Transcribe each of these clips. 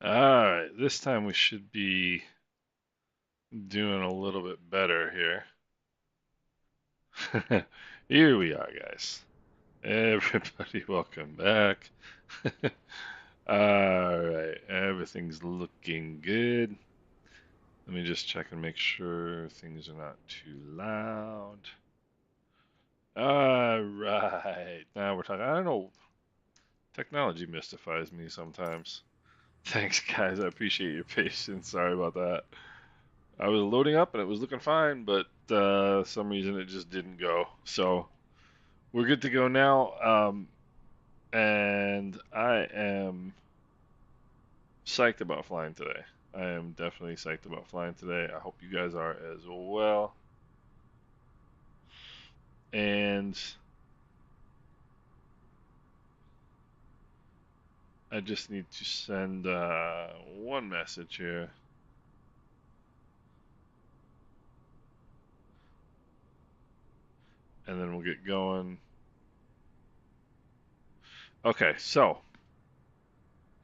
Alright, this time we should be doing a little bit better here. Here we are, guys. Everybody, welcome back. Alright, everything's looking good. Let me just check and make sure things are not too loud. Alright, now we're talking. I don't know, technology mystifies me sometimes. Thanks, guys. I appreciate your patience. Sorry about that. I was loading up and it was looking fine, but some reason it just didn't go. So we're good to go now. And I am psyched about flying today. I am definitely psyched about flying today. I hope you guys are as well. And I just need to send one message here. And then we'll get going. Okay, so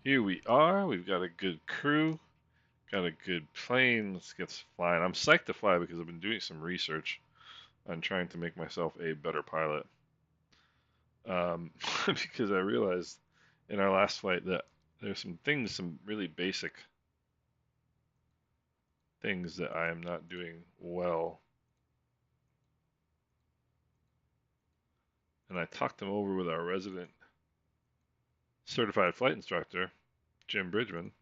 here we are. We've got a good crew. Got a good plane. Let's get flying. I'm psyched to fly because I've been doing some research on trying to make myself a better pilot. Because I realized in our last flight that there's some things, some really basic things that I am not doing well. And I talked them over with our resident certified flight instructor, Jim Bridgman,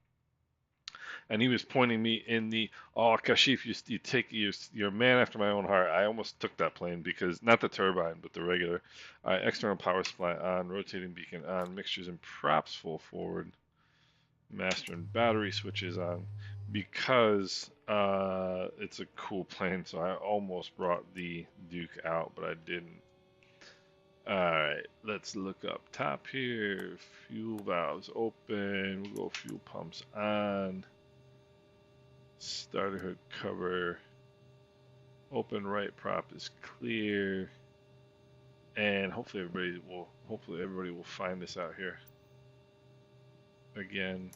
and he was pointing me in the Kashif, you take you're a man after my own heart. I almost took that plane because not the turbine but the regular. External power supply on, rotating beacon on, mixtures and props full forward, master and battery switches on, because it's a cool plane. So I almost brought the Duke out, but I didn't. Alright, let's look up top here. Fuel valves open. We'll go fuel pumps on. Starter hood cover. Open right prop is clear. And hopefully everybody will find this out here. Again.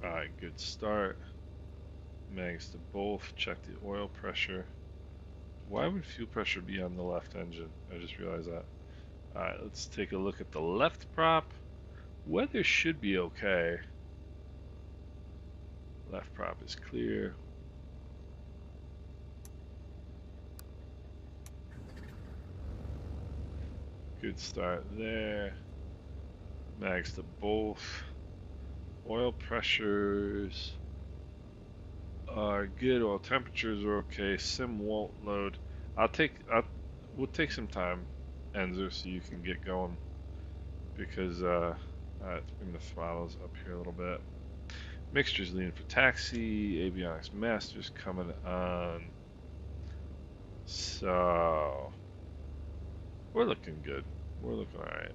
Alright, good start. Mags to both. Check the oil pressure. Why would fuel pressure be on the left engine? I just realized that. Alright, let's take a look at the left prop. Weather should be okay. Left prop is clear. Good start there. Mags to both. Oil pressures are good. Oil temperatures are okay. Sim won't load. We'll take some time, Enzo, so you can get going because let's bring the throttles up here a little bit. Mixtures lean for taxi. Avionics masters coming on. So we're looking good. We're looking alright.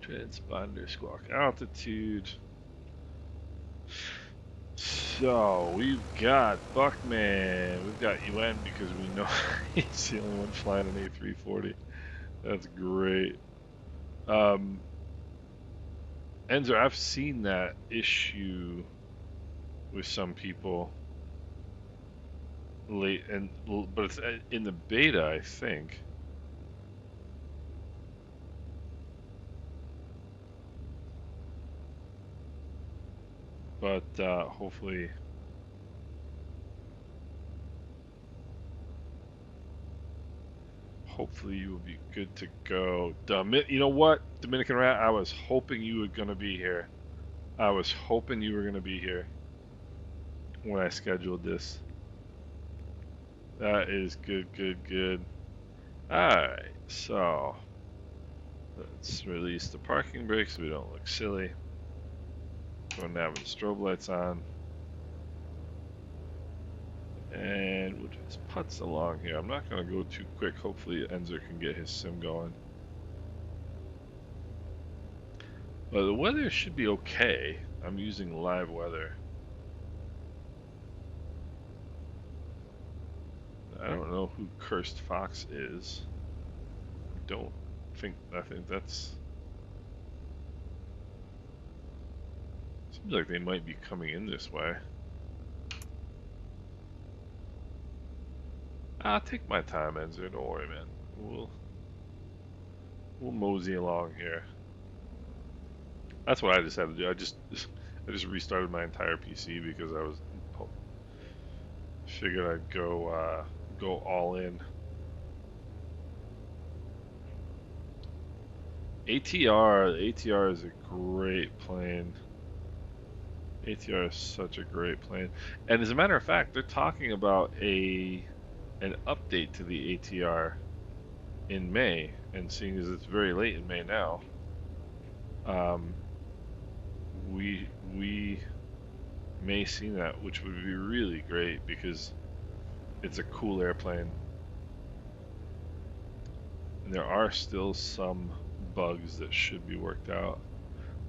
Transponder squawk altitude. So we've got Buckman. We've got UN because we know he's the only one flying an A340. That's great. Enzo, I've seen that issue with some people late, but it's in the beta, I think. But hopefully you will be good to go. You know what, Dominican Rat? I was hoping you were gonna be here. I was hoping you were gonna be here when I scheduled this. That is good, good, good. Alright, so let's release the parking brake so we don't look silly. Go nav and strobe lights on. And we'll just putz along here. I'm not going to go too quick. Hopefully Enzer can get his sim going. But the weather should be okay. I'm using live weather. I don't know who Cursed Fox is. think that's... Seems like they might be coming in this way. I'll take my time, Enzo. Don't worry, man. We'll mosey along here. That's what I just had to do. I just restarted my entire PC because I was figured I'd go all in. ATR is a great plane. ATR is such a great plane. And as a matter of fact, they're talking about an update to the ATR in May, and seeing as it's very late in May now, we may see that, which would be really great because it's a cool airplane. And there are still some bugs that should be worked out.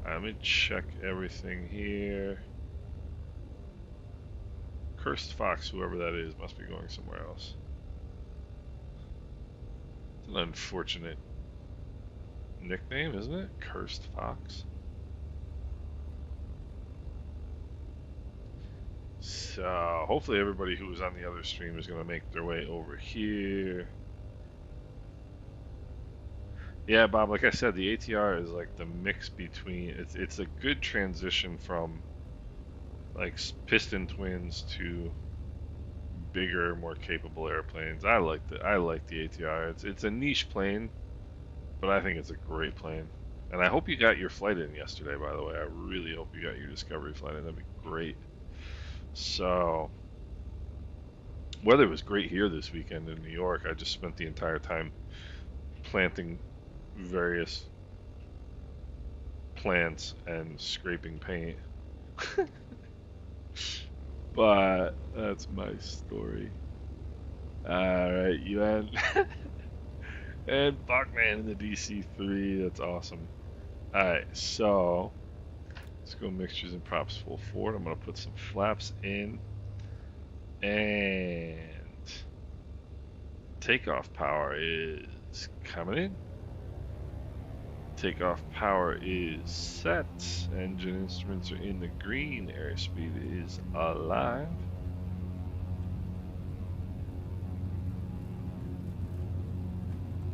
Let me check everything here. Cursed Fox, whoever that is, must be going somewhere else. It's an unfortunate nickname, isn't it? Cursed Fox. So hopefully everybody who was on the other stream is going to make their way over here. Yeah, Bob, like I said, the ATR is like the mix between, it's a good transition from like piston twins to bigger, more capable airplanes. I like the ATR. It's a niche plane, but I think it's a great plane. And I hope you got your flight in yesterday, by the way. I really hope you got your Discovery flight in. That'd be great. So, weather was great here this weekend in New York. I just spent the entire time planting various plants and scraping paint. But that's my story. Alright, you and Buckman in the DC3. That's awesome. Alright, so let's go mixtures and props full forward. I'm going to put some flaps in. And takeoff power is coming in. Takeoff power is set. Engine instruments are in the green. Airspeed is alive.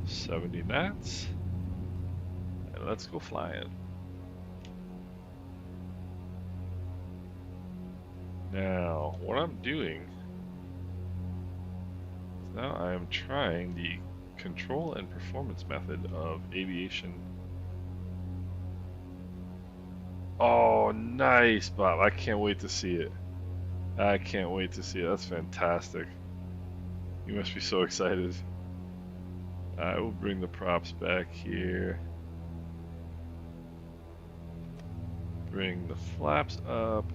$70 knots. And let's go flying. Now, what I'm doing is now I am trying the control and performance method of aviation. Oh, nice, Bob. I can't wait to see it. I can't wait to see it. That's fantastic. You must be so excited. I will bring the props back here. Bring the flaps up.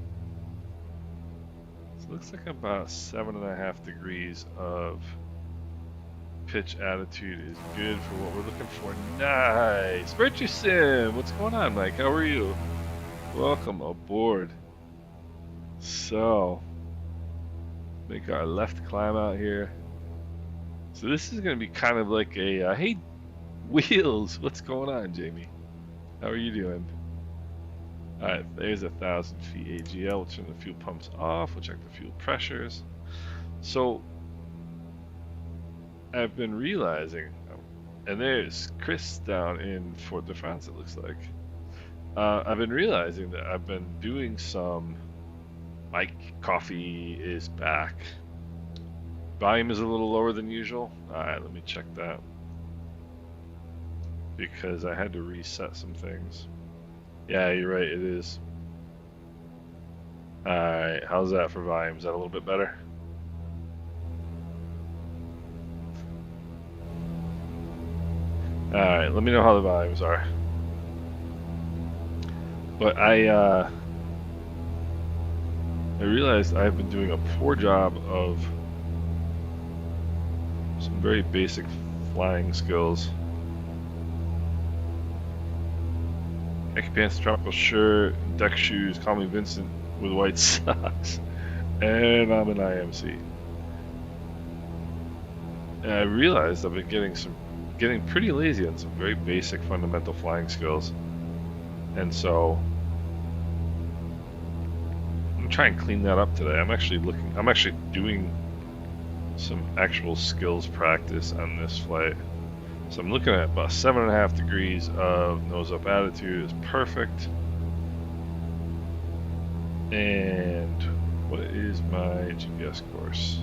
So it looks like about 7.5 degrees of pitch attitude is good for what we're looking for. Nice! Virtue Sim! What's going on, Mike? How are you? Welcome aboard. So, make our left climb out here. So this is going to be kind of like a, hey, Wheels, what's going on, Jamie? How are you doing? Alright, there's 1,000 feet AGL. We'll turn the fuel pumps off. We'll check the fuel pressures. So, I've been realizing, and there's Chris down in Fort de France, it looks like. I've been realizing that I've been doing some, Mike Coffee is back. Volume is a little lower than usual. Alright, let me check that. Because I had to reset some things. Yeah, you're right, it is. Alright, how's that for volume? Is that a little bit better? Alright, let me know how the volumes are. But I realized I've been doing a poor job of some very basic flying skills. Khaki pants, tropical shirt, deck shoes, call me Vincent with white socks, and I'm an IMC. And I realized I've been getting some getting pretty lazy on some very basic fundamental flying skills. And so I'm trying to clean that up today. I'm actually doing some actual skills practice on this flight. So I'm looking at about 7.5 degrees of nose up attitude is perfect. And what is my GPS course?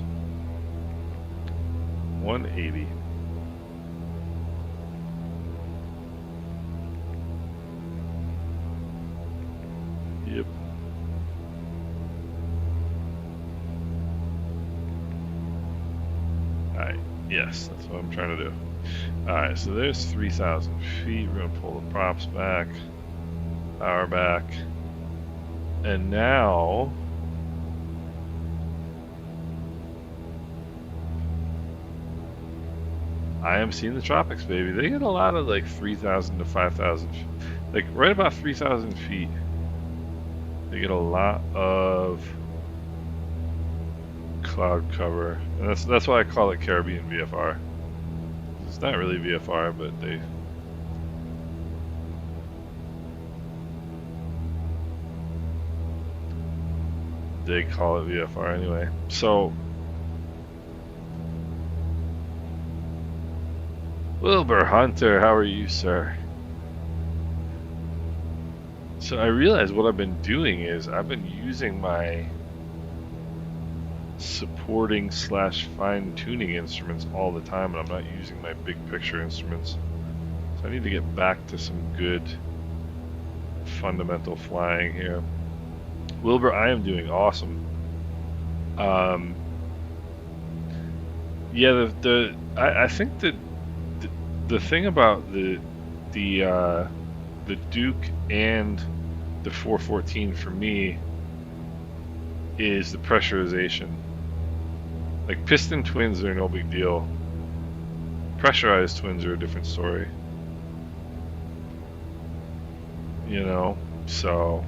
180. Yep. Alright, yes, that's what I'm trying to do. Alright, so there's 3,000 feet. We're going to pull the props back, power back, and now I am seeing the tropics, baby. They get a lot of like 3,000 to 5,000, like right about 3,000 feet. They get a lot of cloud cover, and that's why I call it Caribbean VFR. It's not really VFR, but they call it VFR anyway. So Wilbur Hunter, how are you, sir? So I realized what I've been doing is I've been using my supporting / fine-tuning instruments all the time, and I'm not using my big picture instruments. So I need to get back to some good fundamental flying here. Wilbur, I am doing awesome. Yeah, I think that the thing about the Duke and the 414 for me is the pressurization. Like piston twins are no big deal. Pressurized twins are a different story. You know, so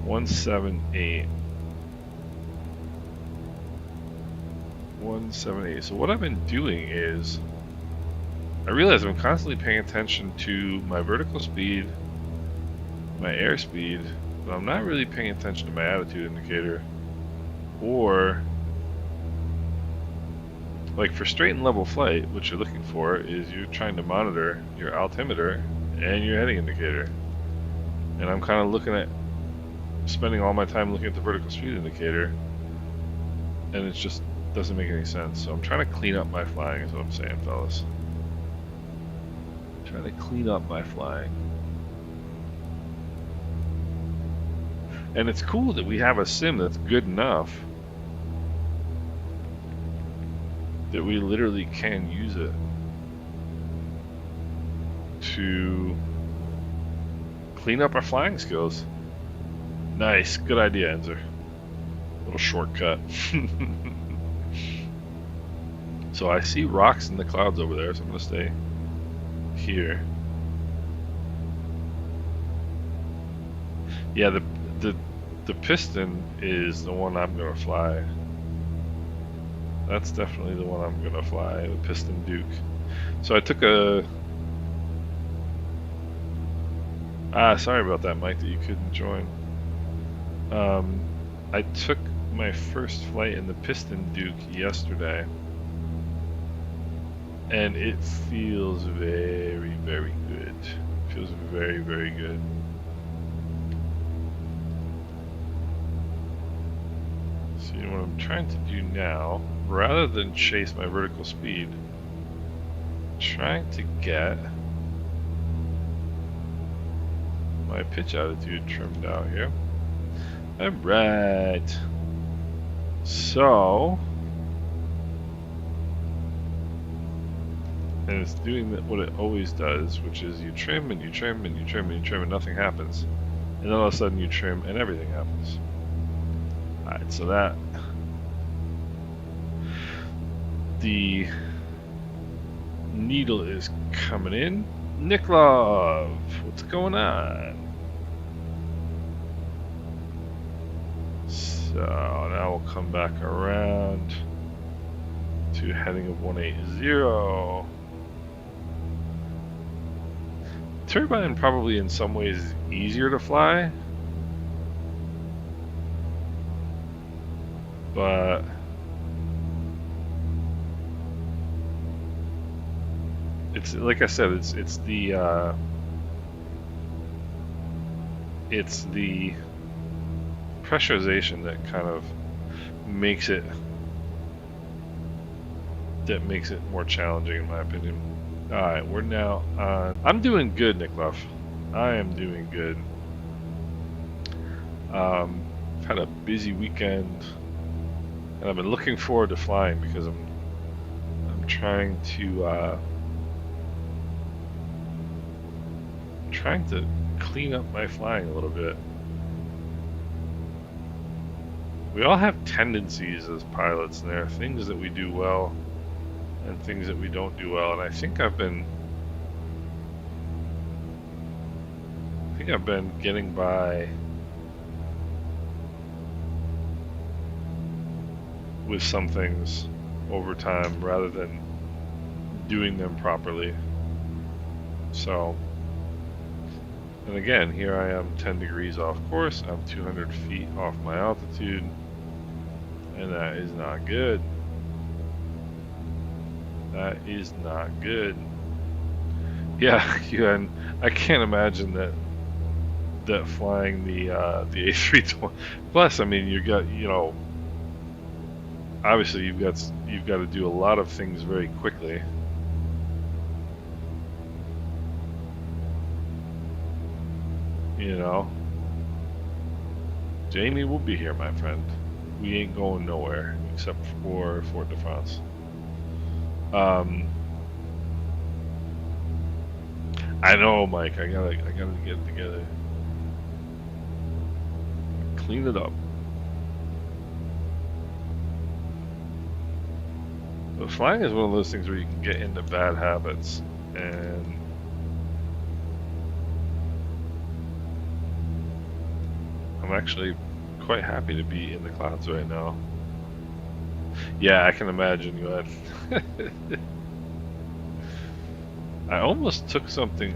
178. 178. So what I've been doing is I realize I'm constantly paying attention to my vertical speed, my airspeed, but I'm not really paying attention to my attitude indicator. Or, like for straight and level flight, what you're looking for is you're trying to monitor your altimeter and your heading indicator. And I'm kind of spending all my time looking at the vertical speed indicator, and it just doesn't make any sense. So I'm trying to clean up my flying is what I'm saying, fellas. Trying to clean up my flying. And it's cool that we have a sim that's good enough that we literally can use it to clean up our flying skills. Nice, good idea, Enzer. Little shortcut. So I see rocks in the clouds over there, so I'm gonna stay here. Yeah, the piston is the one I'm gonna fly. That's definitely the one I'm gonna fly, the piston Duke. So I took sorry about that, Mike, that you couldn't join. I took my first flight in the piston Duke yesterday, and it feels very, very good. It feels very, very good. So you know what I'm trying to do now, rather than chase my vertical speed, I'm trying to get my pitch attitude trimmed out here. Alright. So, and it's doing what it always does, which is you trim and you trim and you trim and you trim and nothing happens. And then all of a sudden you trim and everything happens. Alright, so that the needle is coming in. Nick Love, what's going on? So now we'll come back around to heading of 180. turbine probably in some ways is easier to fly, but it's like I said, it's the pressurization that kind of makes it more challenging in my opinion. Alright, we're now on. I'm doing good, Nickluff. I am doing good. I've had a busy weekend, and I've been looking forward to flying because I'm trying to clean up my flying a little bit. We all have tendencies as pilots, and there are things that we do well and things that we don't do well, and I think I've been getting by with some things over time rather than doing them properly. So, and again, here I am 10 degrees off course. I'm 200 feet off my altitude, and that is not good. That is not good. Yeah, and I can't imagine that flying the A320. Plus, I mean, you got, you know, obviously you've got to do a lot of things very quickly. You know, Jamie will be here, my friend. We ain't going nowhere except for Fort de France. I know, Mike. I gotta get it together. Clean it up. But flying is one of those things where you can get into bad habits, and I'm actually quite happy to be in the clouds right now. Yeah, I can imagine you had. I almost took something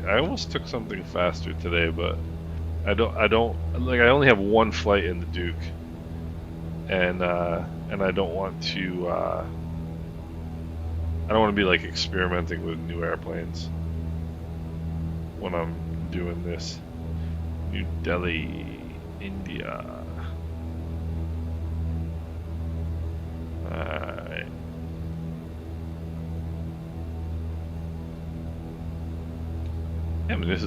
faster today, but I don't like. I only have one flight in the Duke, and I don't want to. I don't want to be like experimenting with new airplanes when I'm doing this. New Delhi, India. Alright. Yeah, I mean, this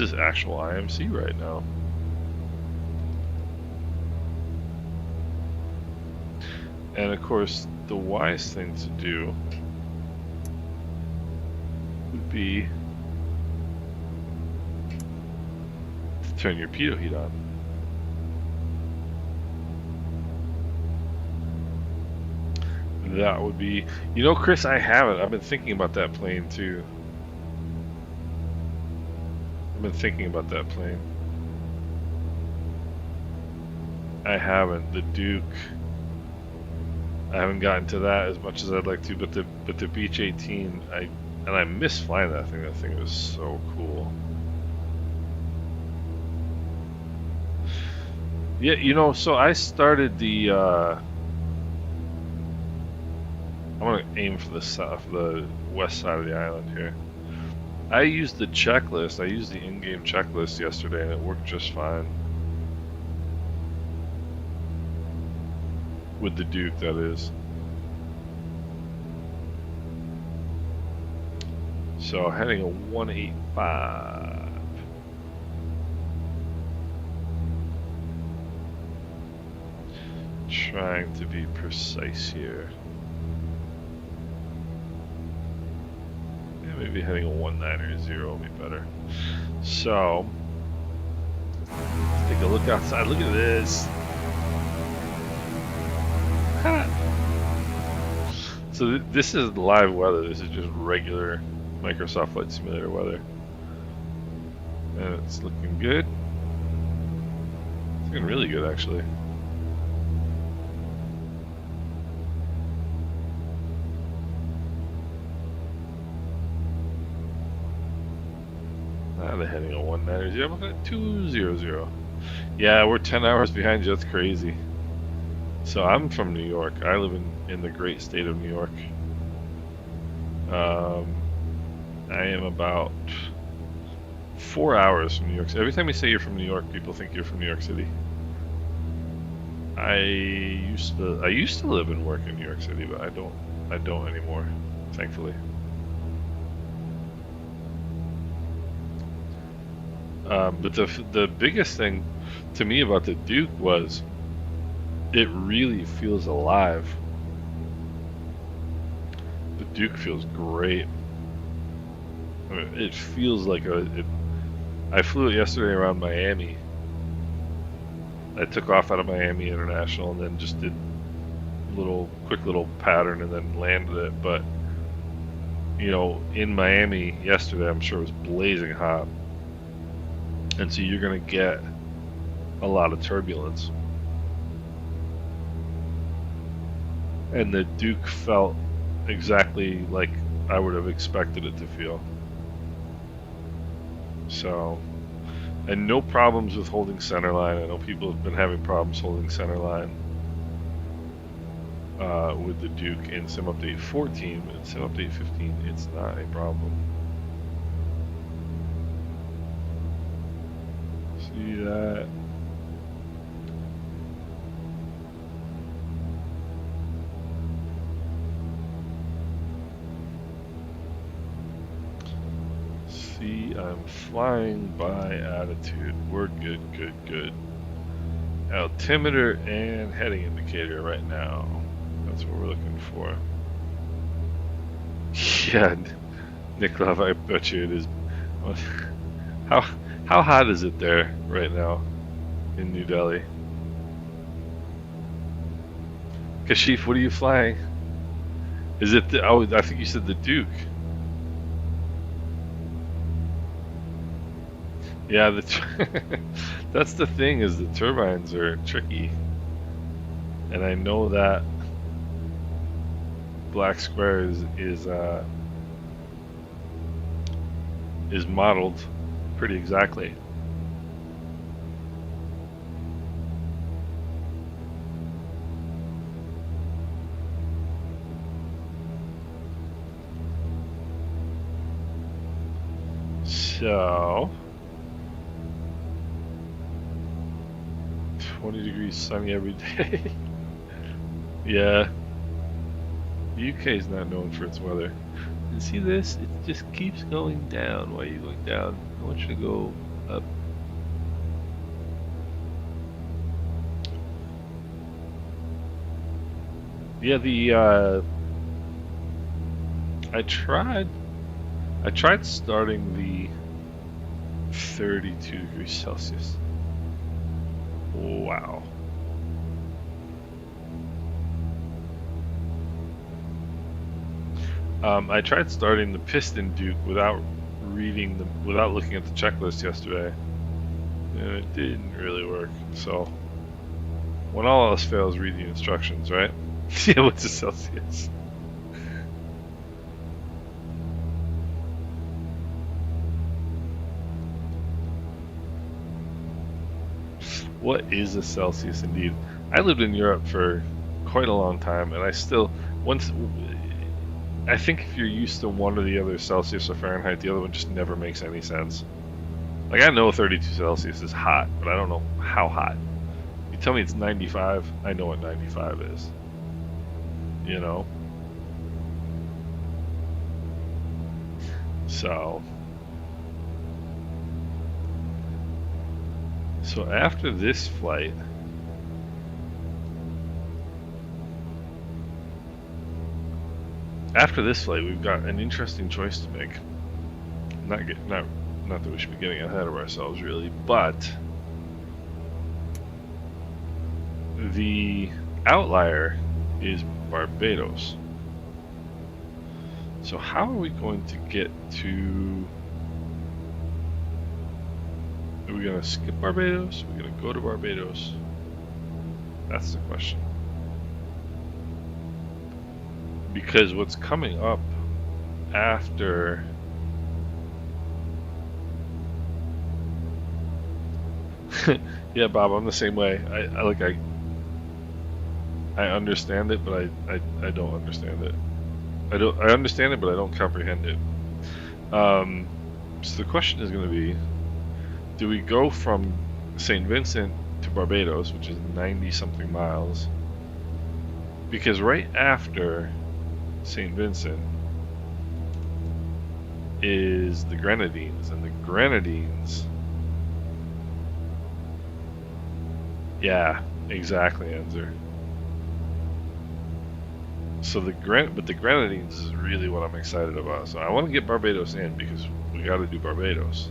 is actual IMC right now. And of course, the wise thing to do would be to turn your pitot heat on. That would be, you know, Chris, I haven't. I've been thinking about that plane too. I've been thinking about that plane. I haven't. The Duke. I haven't gotten to that as much as I'd like to, but the Beech 18, I miss flying that thing. That thing was so cool. Yeah, you know, so I started the. I'm gonna aim for the west side of the island here. I used the checklist. I used the in-game checklist yesterday, and it worked just fine. With the Duke, that is. So heading a 185. Trying to be precise here. Yeah, maybe heading a 190 will be better. So let's take a look outside. Look at this. So this is live weather. This is just regular Microsoft Flight Simulator weather, and it's looking good. It's looking really good, actually. The heading of 190. I'm looking at 200. Yeah, we're 10 hours behind you. That's crazy. So I'm from New York. I live in the great state of New York. I am about 4 hours from New York City. Every time you say you're from New York, people think you're from New York City. I used to live and work in New York City, but I don't anymore, thankfully. But the biggest thing to me about the Duke was it really feels alive. The Duke feels great. I mean, it feels like I flew it yesterday around Miami. I took off out of Miami International and then just did a quick little pattern and then landed it. But you know, in Miami yesterday, I'm sure it was blazing hot, and so you're gonna get a lot of turbulence. And the Duke felt exactly like I would have expected it to feel. So, and no problems with holding centerline. I know people have been having problems holding centerline with the Duke in Sim Update 14, but in Sim Update 15, it's not a problem. See that? See, I'm flying by attitude. We're good, good, good. Altimeter and heading indicator right now. That's what we're looking for. Yeah, Nick Love, I bet you it is. How hot is it there right now in New Delhi? Kashif, what are you flying? Is it the, oh, I think you said the Duke. Yeah, that's the thing, is the turbines are tricky. And I know that Black Square is modeled pretty exactly. So 20 degrees sunny every day. Yeah. The UK is not known for its weather. And see this? It just keeps going down. Why are you going down? I want you to go up. Yeah, I tried starting the 32 degrees Celsius. Wow. I tried starting the Piston Duke without looking at the checklist yesterday, and it didn't really work. So, when all else fails, read the instructions, right? Yeah, what's a Celsius? What is a Celsius, indeed? I lived in Europe for quite a long time, and I think if you're used to one or the other, Celsius or Fahrenheit, the other one just never makes any sense. Like, I know 32 Celsius is hot, but I don't know how hot. You tell me it's 95, I know what 95 is. You know? So after this flight, we've got an interesting choice to make. Not that we should be getting ahead of ourselves, really, but the outlier is Barbados. So how are we going to get to? Are we gonna skip Barbados? Are we gonna go to Barbados? That's the question. Because what's coming up after Yeah, Bob, I'm the same way. I understand it, but I don't understand it. I understand it, but I don't comprehend it. So the question is going to be, do we go from St. Vincent to Barbados, which is 90 something miles? Because right after St. Vincent is the Grenadines, and the Grenadines, yeah, exactly, Enzer. So the Grenadines is really what I'm excited about. So I want to get Barbados in because we got to do Barbados.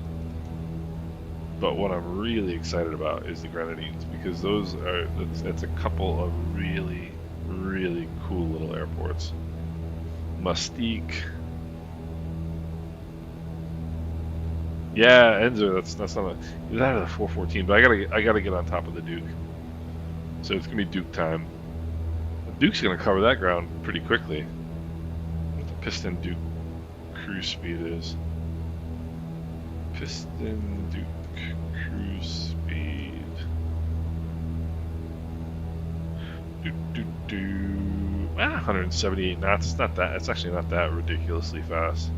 But what I'm really excited about is the Grenadines because it's a couple of really, really cool little airports. Mustique. Yeah, Enzer, that's not it's out of the 414, but I gotta get on top of the Duke. So it's gonna be Duke time. The Duke's gonna cover that ground pretty quickly. What the Piston Duke cruise speed is. Piston Duke cruise speed. Do 178 knots. It's not that. It's actually not that ridiculously fast.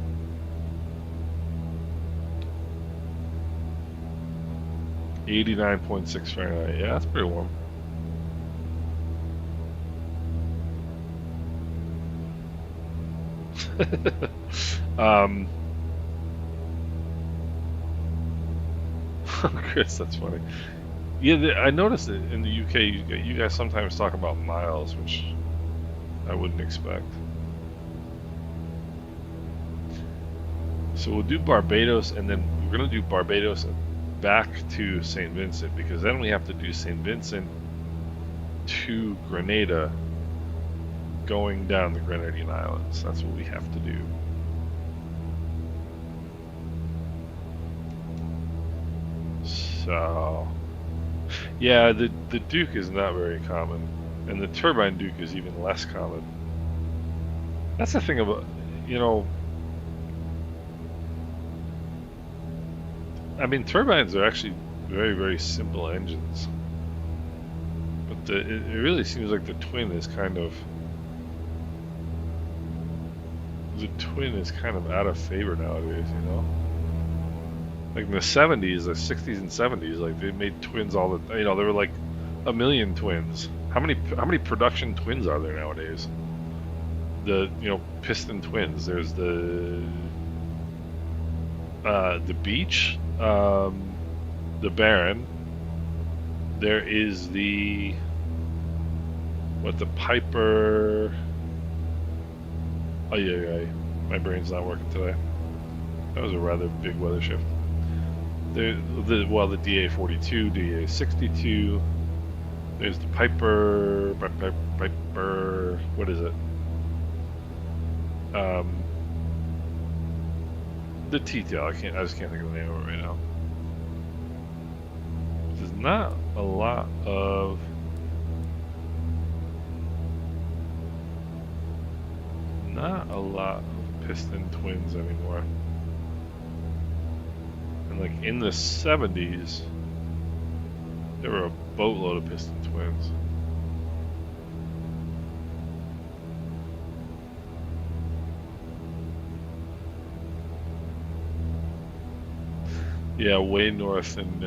$89.6 Fahrenheit. Yeah, that's pretty warm. Chris, that's funny. Yeah, I noticed it in the UK. You guys sometimes talk about miles, which I wouldn't expect. So we'll do Barbados, and then we're gonna do Barbados back to St. Vincent because then we have to do St. Vincent to Grenada, going down the Grenadine Islands. That's what we have to do. So, yeah, the Duke is not very common, and the turbine Duke is even less common. That's the thing about, you know, I mean, turbines are actually very, very simple engines, but it really seems like the twin is kind of out of favor nowadays, you know? Like in the 70s, the 60s and 70s, like they made twins all the, you know, there were like a million twins. How many production twins are there nowadays? The, you know, piston twins. There's the Beach, the Baron. There is the Piper. Oh yeah, my brain's not working today. That was a rather big weather shift. The DA42, DA62. There's the Piper. What is it? The T-tail. I just can't think of the name of it right now. There's not a lot of piston twins anymore. And like in the 70s, there were a boatload of piston twins. Yeah, way north in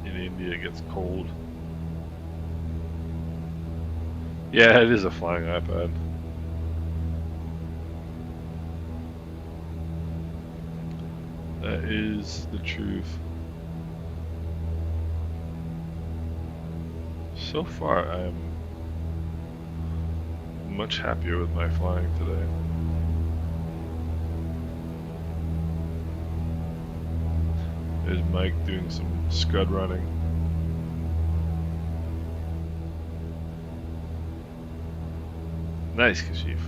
India it gets cold. Yeah, it is a flying iPad. That is the truth. So far, I am much happier with my flying today. There's Mike doing some scud running. Nice, Kashif.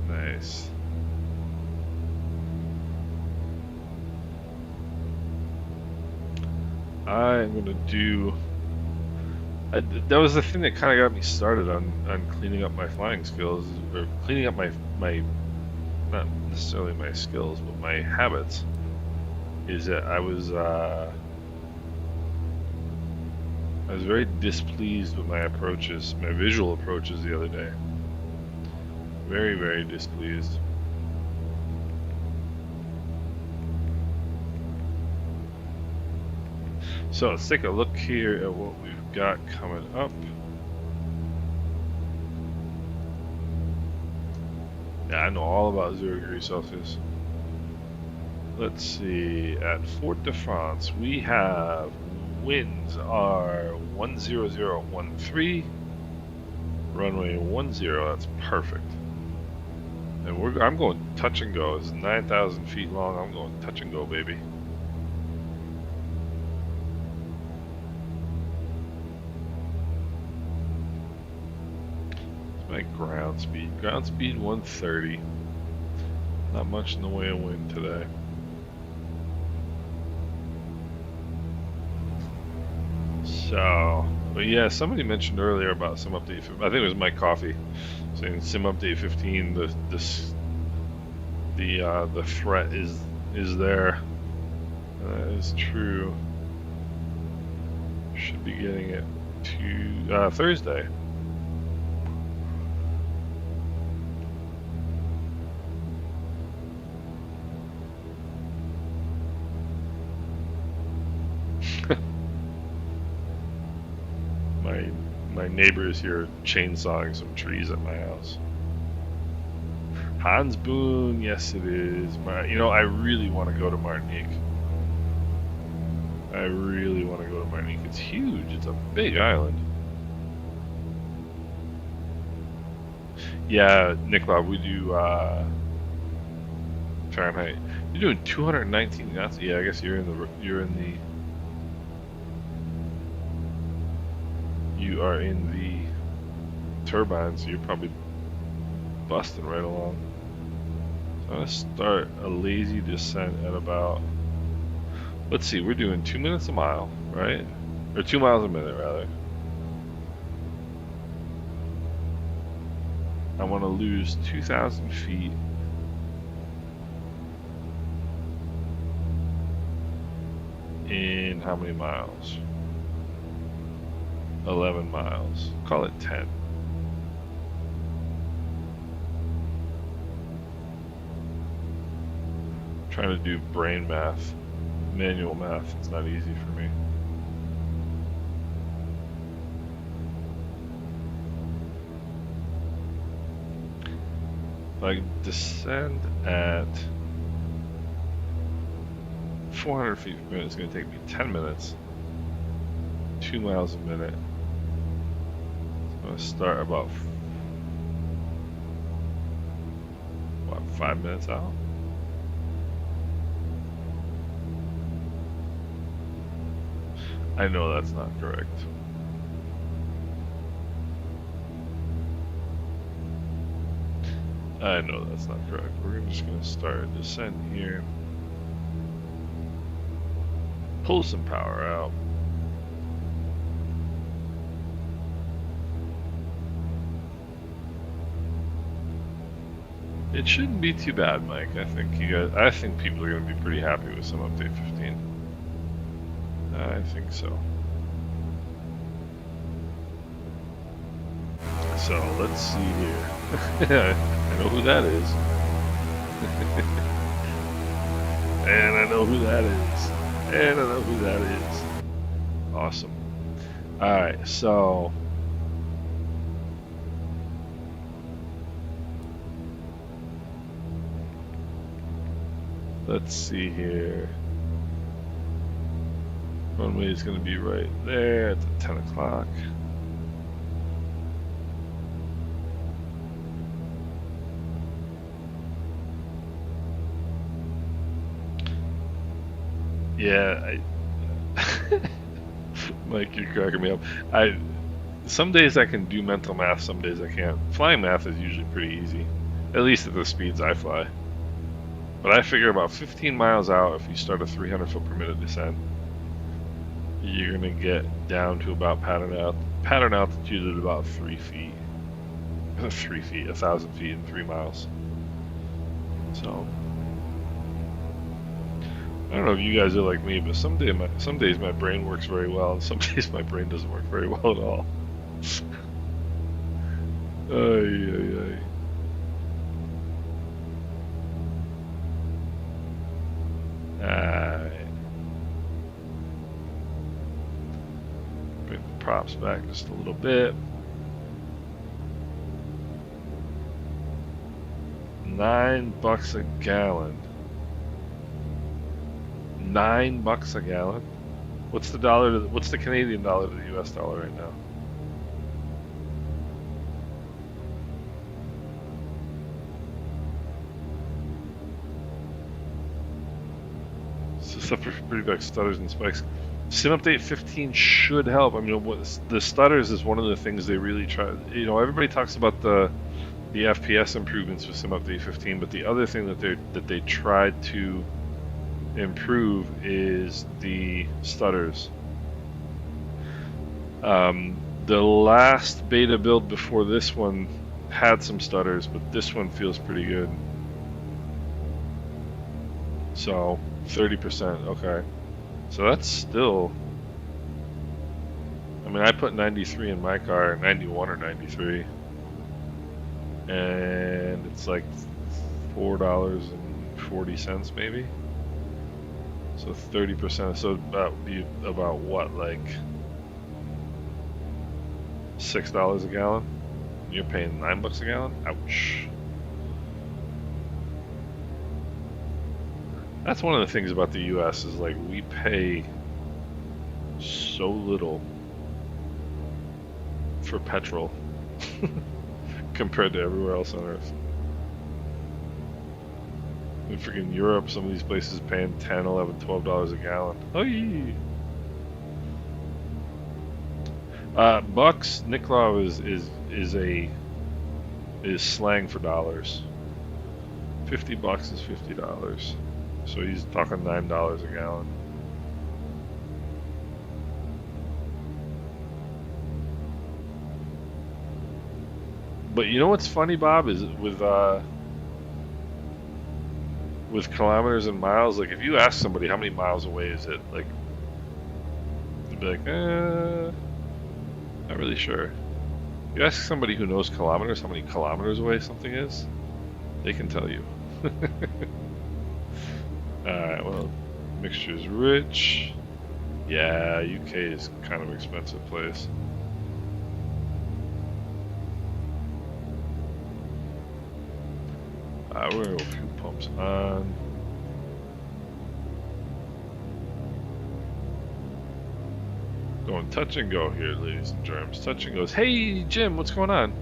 Nice. I'm gonna do. That was the thing that kind of got me started on cleaning up my flying skills, or cleaning up my not necessarily my skills, but my habits. Is that I was I was very displeased with my approaches, my visual approaches the other day. Very, very displeased. So let's take a look here at what we've got coming up. Yeah, I know all about 0 degrees Celsius. Let's see, at Fort de France, we have winds are 10013, runway 10, that's perfect. And I'm going touch and go. It's 9,000 feet long. I'm going touch and go, baby. It's my ground speed. Ground speed 130. Not much in the way of wind today. So, but yeah, somebody mentioned earlier about sim update. I think it was Mike Coffee saying sim update 15. The threat is there. That is true. Should be getting it to Thursday. My neighbors here chainsawing some trees at my house. Hans Boone, yes it is. You know, I really want to go to Martinique. I really want to go to Martinique. It's huge. It's a big island. Yeah, Nicola, we do Fahrenheit. You're doing 219 knots. Yeah, I guess you're in the you are in the turbine, so you're probably busting right along. So I'm gonna start a lazy descent at about, let's see, we're doing 2 minutes a mile, right? Or 2 miles a minute, rather. I want to lose 2,000 feet in how many miles? 11 miles. Call it 10. Trying to do brain math, manual math. It's not easy for me. If I descend at 400 feet per minute, it's going to take me 10 minutes. 2 miles a minute. I'm going to start about, what, 5 minutes out? I know that's not correct. I know that's not correct. We're just going to start a descent here. Pull some power out. It shouldn't be too bad, Mike. I think people are going to be pretty happy with some update 15. I think so. So let's see here. I know who that is. And I know who that is. And I know who that is. Awesome. Alright, so let's see here. Runway is going to be right there at the 10 o'clock. Yeah, Mike, you're cracking me up. Some days I can do mental math, some days I can't. Flying math is usually pretty easy, at least at the speeds I fly. But I figure about 15 miles out, if you start a 300 foot per minute descent, you're gonna get down to about pattern altitude at about 3 feet. 3 feet, 1,000 feet in 3 miles. So, I don't know if you guys are like me, but some days my brain works very well, and some days my brain doesn't work very well at all. Ay, ay, ay. Alright. Bring the props back just a little bit. $9 a gallon. $9 a gallon? What's the Canadian dollar to the US dollar right now? So suffer pretty big stutters and spikes. Sim Update 15 should help. I mean, the stutters is one of the things they really try. You know, everybody talks about the FPS improvements with Sim Update 15, but the other thing that they tried to improve is the stutters. The last beta build before this one had some stutters, but this one feels pretty good. So 30%, okay. So that's still, I mean, I put 93 in my car, 91 or 93, and it's like $4.40 maybe. So 30%, so that would be about what, like $6 a gallon? You're paying $9 a gallon? Ouch. That's one of the things about the US is like we pay so little for petrol compared to everywhere else on earth. In freaking Europe, some of these places paying $10, $11, $12 a gallon. Oh yeah. Bucks, Niklaw is slang for dollars. $50 is $50. So he's talking $9 a gallon. But you know what's funny, Bob, is with kilometers and miles, like if you ask somebody how many miles away is it, like they'd be like, not really sure. You ask somebody who knows kilometers how many kilometers away something is, they can tell you. Alright, well, mixture's rich. Yeah, UK is kind of an expensive place. We're gonna go fuel pumps on. Going touch and go here, ladies and germs. Touch and goes. Hey, Jim, what's going on?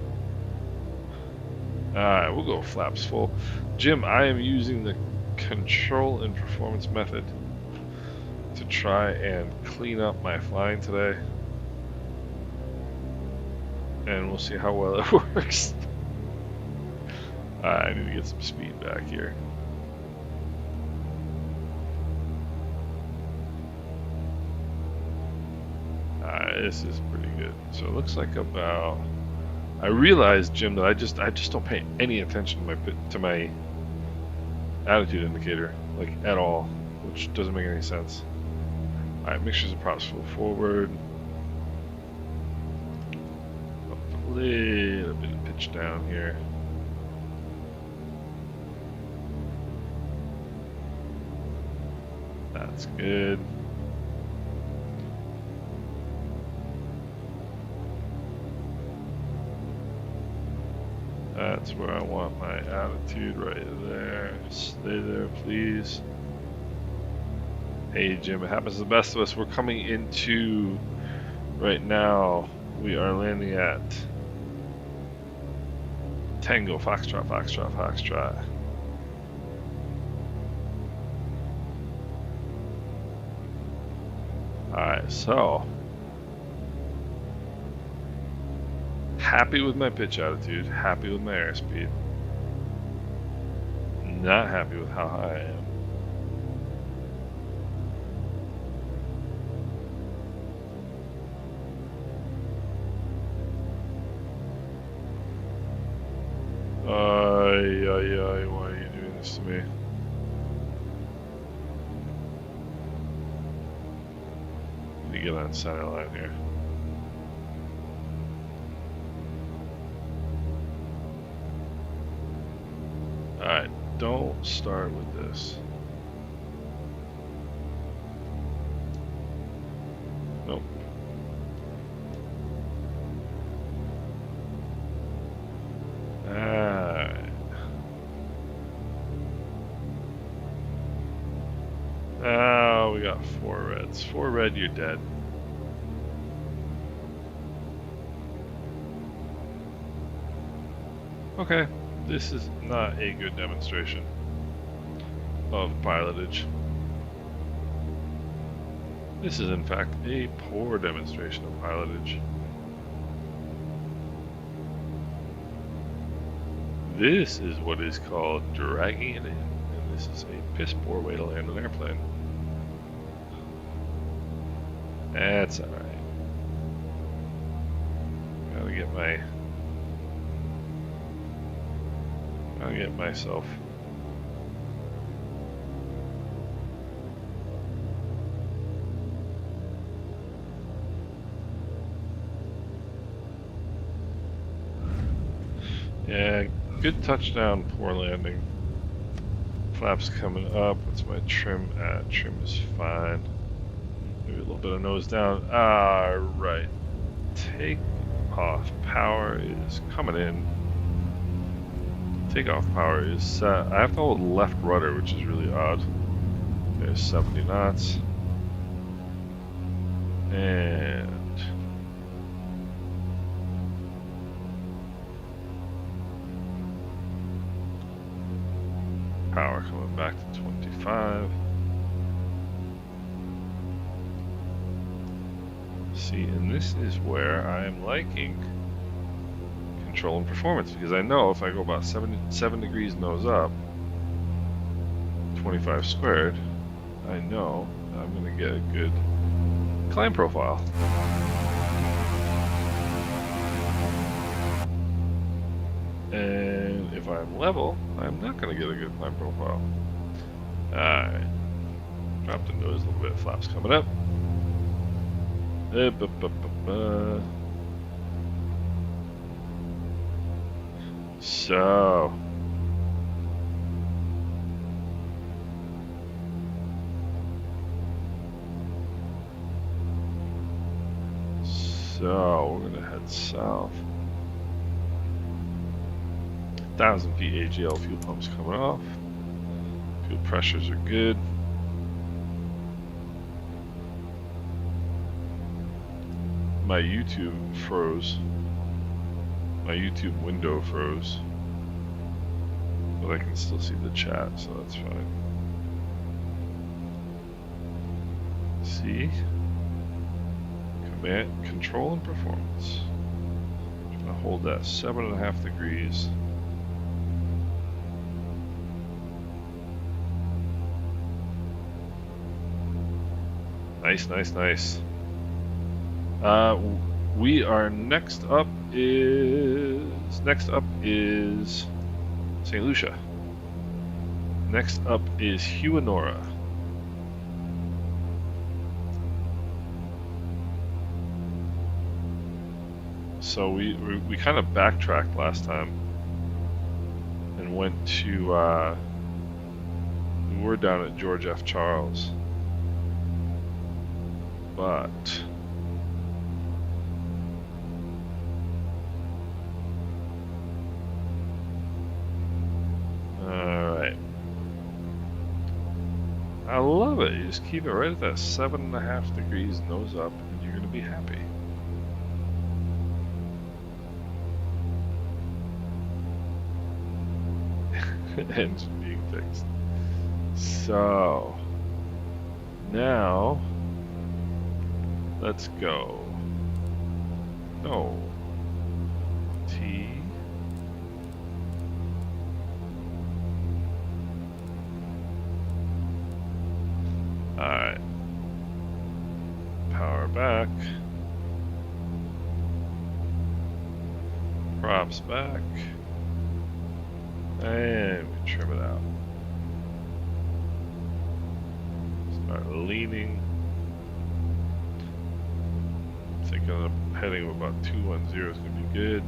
Alright, we'll go flaps full. Jim, I am using the control and performance method to try and clean up my flying today. And we'll see how well it works. I need to get some speed back here. This is pretty good. So it looks like about. I realized, Jim, that I just don't pay any attention to my attitude indicator, like at all, which doesn't make any sense. All right, mixtures of props full forward. A little bit of pitch down here. That's good. That's where I want my attitude, right there. Stay there, please. Hey, Jim, it happens to the best of us. We're coming into, right now, we are landing at Tango, Foxtrot, Foxtrot, Foxtrot. Alright, so happy with my pitch attitude, happy with my airspeed, not happy with how high I am. Ay, why are you doing this to me? to get on center line here. Alright, don't start with this. Nope. Alright. Oh, we got 4 reds. 4 red, you're dead. Okay, this is not a good demonstration of pilotage. This is in fact a poor demonstration of pilotage. This is what is called dragging it in, and this is a piss poor way to land an airplane. That's alright. I'll get myself. Yeah, good touchdown, poor landing. Flaps coming up. What's my trim at? Trim is fine. Maybe a little bit of nose down. Right. Takeoff power is coming in. Takeoff power is set. I have to hold left rudder, which is really odd. There's 70 knots. And power coming back to 25. See, and this is where I'm liking control and performance, because I know if I go about 7 degrees nose up, 25 squared, I know I'm going to get a good climb profile. And if I'm level, I'm not going to get a good climb profile. Alright. Drop the nose a little bit, flaps coming up. So we're gonna head south. 1,000 feet AGL fuel pumps coming off. Fuel pressures are good. My YouTube froze. My YouTube window froze. But I can still see the chat, so that's fine. See? Command, control and performance. I'm gonna hold that 7.5 degrees. Nice, nice, nice. We are next up is St. Lucia. Next up is Huanora. So we kind of backtracked last time and went to we were down at George F. Charles, but alright. I love it. You just keep it right at that 7.5 degrees nose up and you're gonna be happy. Engine being fixed. So now let's go. No. T. Alright. Power back. Props back. And we trim it out. Start leaning. looking at a heading of about 210 is going to be good.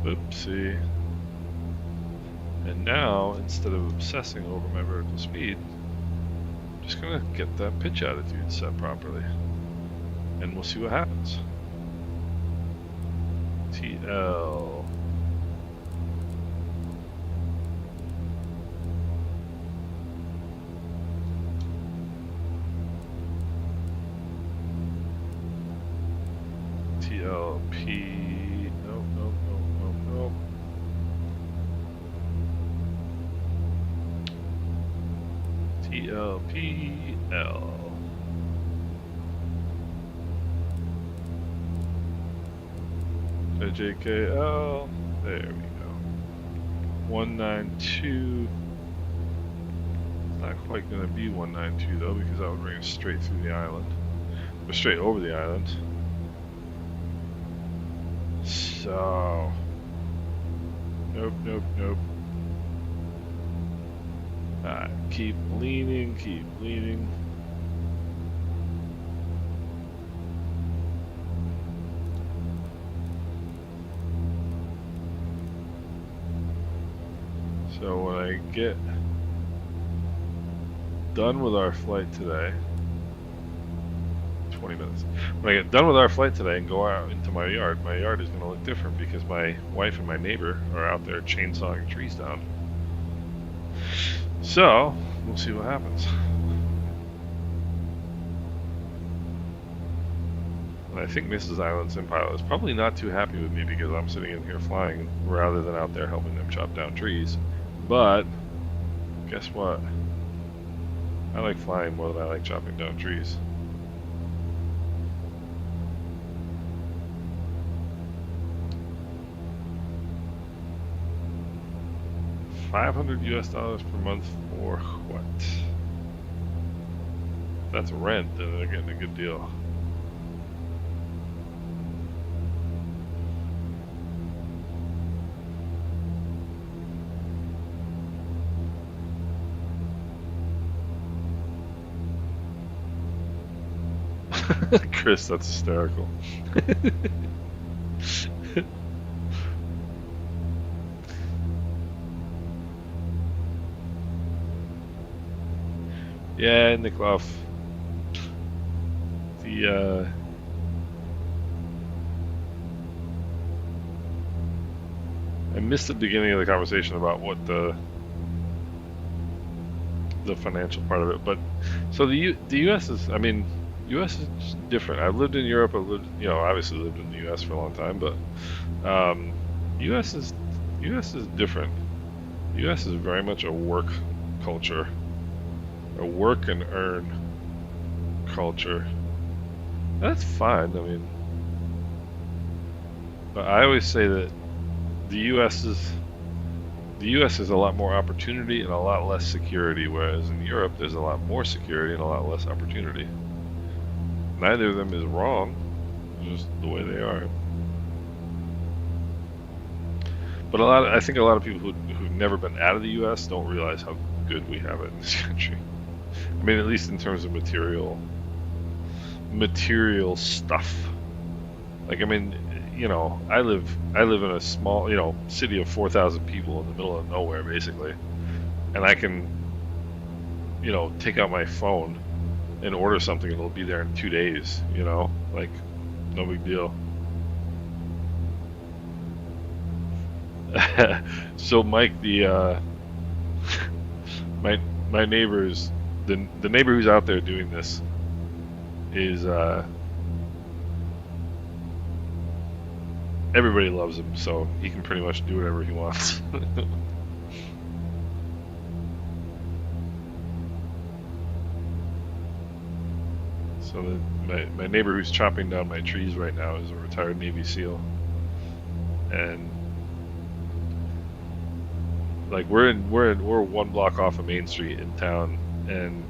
Oopsie. And now, instead of obsessing over my vertical speed, I'm just going to get that pitch attitude set properly. And we'll see what happens. TL. TLP. Nope, nope, nope, nope, nope. TLPL. JKL. There we go. 192. Not quite going to be 192 though, because that would bring us straight through the island. Or straight over the island. So. Nope, nope, nope. Alright, keep leaning, keep leaning. So when I get done with our flight today, 20 minutes. When I get done with our flight today and go out into my yard is going to look different because my wife and my neighbor are out there chainsawing trees down. So, we'll see what happens. And I think Mrs. Island Sim Pilot is probably not too happy with me because I'm sitting in here flying rather than out there helping them chop down trees. But, guess what? I like flying more than I like chopping down trees. $500 US per month for what? If that's rent, then they're getting a good deal. Chris, that's hysterical. Yeah, Nickloff. I missed the beginning of the conversation about what the financial part of it, but so the U.S. is, I mean, U.S. is different. I've lived in Europe. I've lived, obviously lived in the U.S. for a long time, but U.S. is different. The U.S. is very much a work culture, a work and earn culture. That's fine. I mean, but I always say that the U.S. has a lot more opportunity and a lot less security, whereas in Europe there's a lot more security and a lot less opportunity. Neither of them is wrong, it's just the way they are. But I think a lot of people who've never been out of the U.S. don't realize how good we have it in this country. I mean, at least in terms of material stuff. Like, I mean, I live in a small, city of 4,000 people in the middle of nowhere, basically, and I can, take out my phone and order something and it'll be there in 2 days, like, no big deal. So Mike, my neighbors, the neighbor who's out there doing this is everybody loves him, so he can pretty much do whatever he wants. So my neighbor who's chopping down my trees right now is a retired Navy SEAL, and like we're 1 block off of Main Street in town, and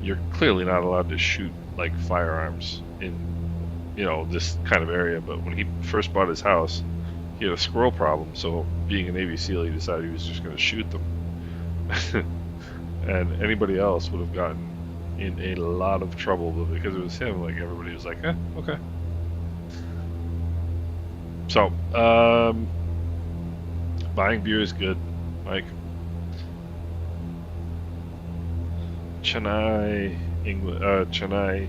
you're clearly not allowed to shoot like firearms in this kind of area. But when he first bought his house, he had a squirrel problem, so being a Navy SEAL, he decided he was just going to shoot them. And anybody else would have gotten in a lot of trouble, but because it was him, like everybody was like, okay. So, buying beer is good, Mike. Chennai, England, Chennai,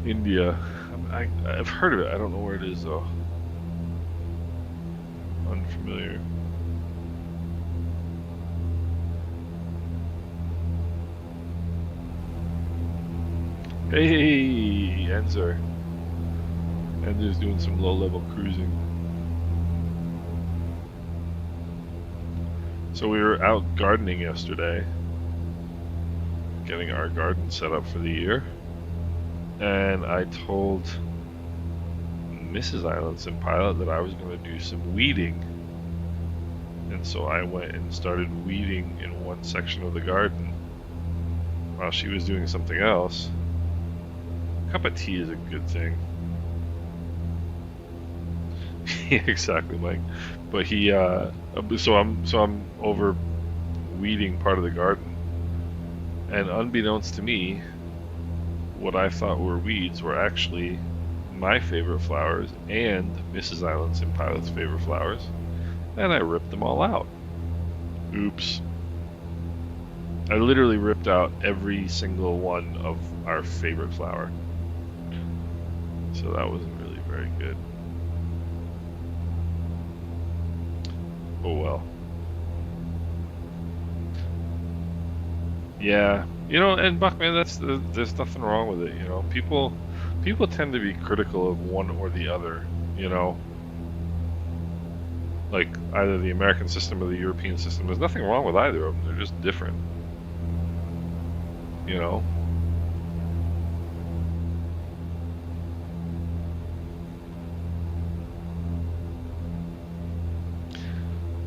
India. I've heard of it. I don't know where it is though. Unfamiliar. Hey, Enzer. Enzer's doing some low-level cruising. So we were out gardening yesterday, getting our garden set up for the year, and I told Mrs. Islandson Pilot that I was going to do some weeding, and so I went and started weeding in one section of the garden while she was doing something else. A cup of tea is a good thing. Yeah, exactly, Mike. But he, so I'm over weeding part of the garden, and unbeknownst to me, what I thought were weeds were actually my favorite flowers and Mrs. Islandson Pilot's favorite flowers, and I ripped them all out. Oops. I literally ripped out every single one of our favorite flower. So that wasn't really very good. Oh well. Yeah, and Buckman, there's nothing wrong with it. People tend to be critical of one or the other. Like either the American system or the European system. There's nothing wrong with either of them. They're just different.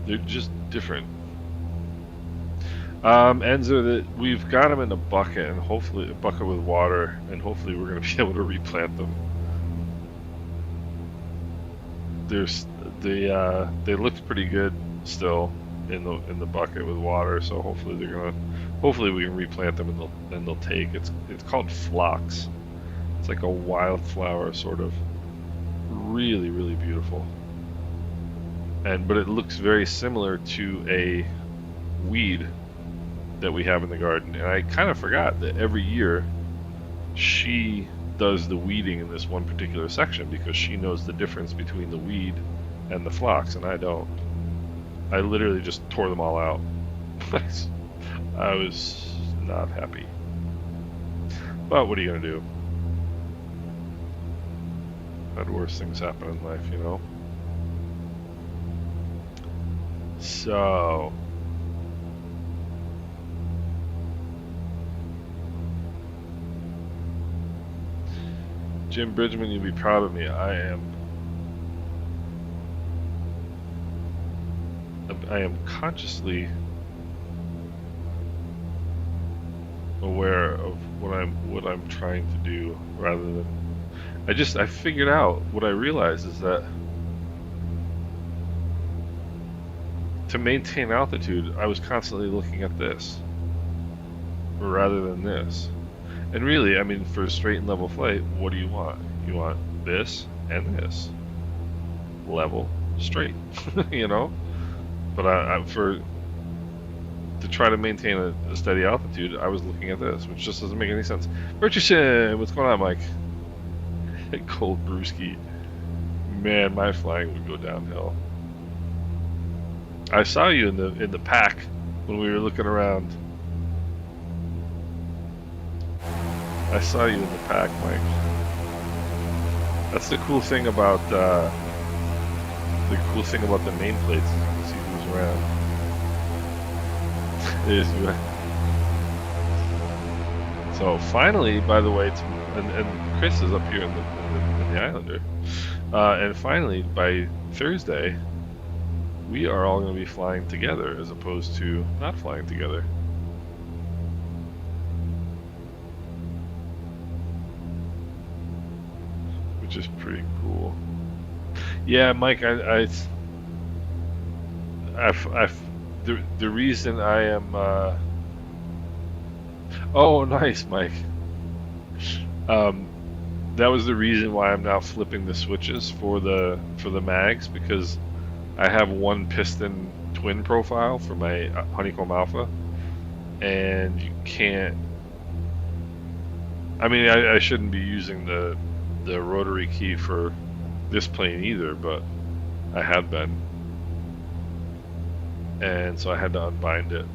They're just different. Enzo, that we've got them in a bucket, and hopefully a bucket with water, and hopefully we're going to be able to replant them. They looked pretty good still in the bucket with water, so hopefully we can replant them and they'll take. It's called phlox. It's like a wildflower sort of, really really beautiful. But it looks very similar to a weed that we have in the garden, and I kind of forgot that every year she does the weeding in this one particular section because she knows the difference between the weed and the phlox, and I don't. I literally just tore them all out. I was not happy. But what are you gonna do? Had worse things happen in life, So Jim Bridgman, you'll be proud of me. I am consciously aware of what I'm trying to do, rather than I figured out what I realized is that to maintain altitude, I was constantly looking at this rather than this. And really, I mean, for a straight and level flight, what do you want? You want this and this. Level, straight, But to try to maintain a steady altitude, I was looking at this, which just doesn't make any sense. Richardson, what's going on, Mike? Cold brewski. Man, my flying would go downhill. I saw you in the pack when we were looking around. I saw you in the pack, Mike. That's the cool thing about the nameplates. You can see who's around. So finally, by the way, and Chris is up here in the Islander. And finally, by Thursday, we are all going to be flying together as opposed to not flying together. Which is pretty cool. Yeah, Mike, the reason I am oh, nice, Mike. Um, that was the reason why I'm now flipping the switches for the mags, because I have one piston twin profile for my Honeycomb Alpha, and you can't. I mean, I shouldn't be using the rotary key for this plane either, but I had been, and so I had to unbind it,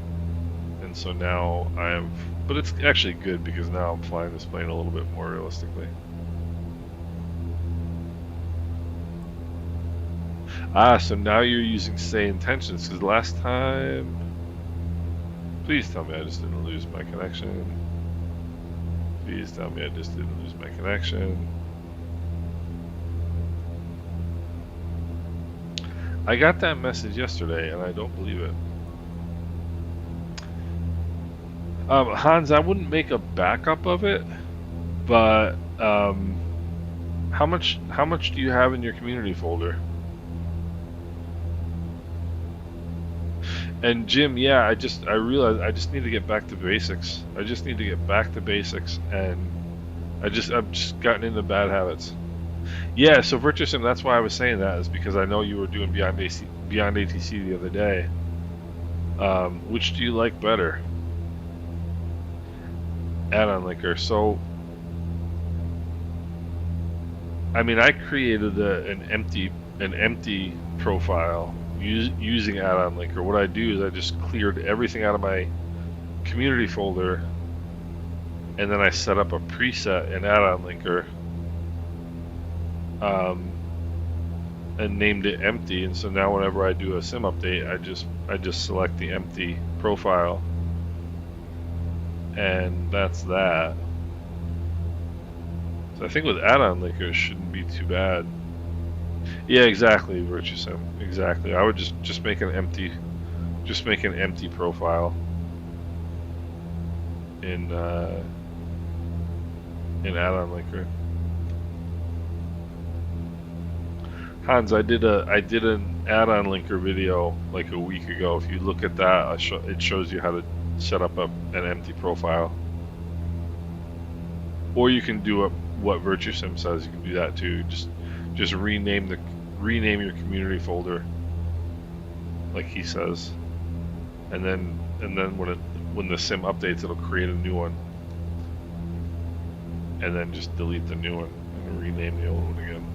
and so now I am. But it's actually good because now I'm flying this plane a little bit more realistically. Ah, so now you're using say intentions, because last time. Please tell me I just didn't lose my connection. Please tell me I just didn't lose my connection. I got that message yesterday and I don't believe it. Hans, I wouldn't make a backup of it, but how much do you have in your community folder? And Jim, yeah, I realized I just need to get back to basics. I just need to get back to basics, and I've just gotten into bad habits. Yeah, so Virtuousum, that's why I was saying that, is because I know you were doing Beyond ATC the other day. Which do you like better? Add-on linker. So, I mean, I created an empty profile using add-on linker. What I do is I just cleared everything out of my community folder, and then I set up a preset in add-on linker, and named it empty. And so now whenever I do a sim update, I just select the empty profile, and that's that. So I think with add-on linker it shouldn't be too bad. Yeah, exactly, Virtuousum. Exactly. I would just make an empty profile in add-on linker. Hans, I did an add-on linker video like a week ago. If you look at that, it shows you how to set up an empty profile. Or you can do what Virtuousum says. You can do that too. Just rename your community folder, like he says, and then when the sim updates, it'll create a new one, and then just delete the new one and rename the old one again.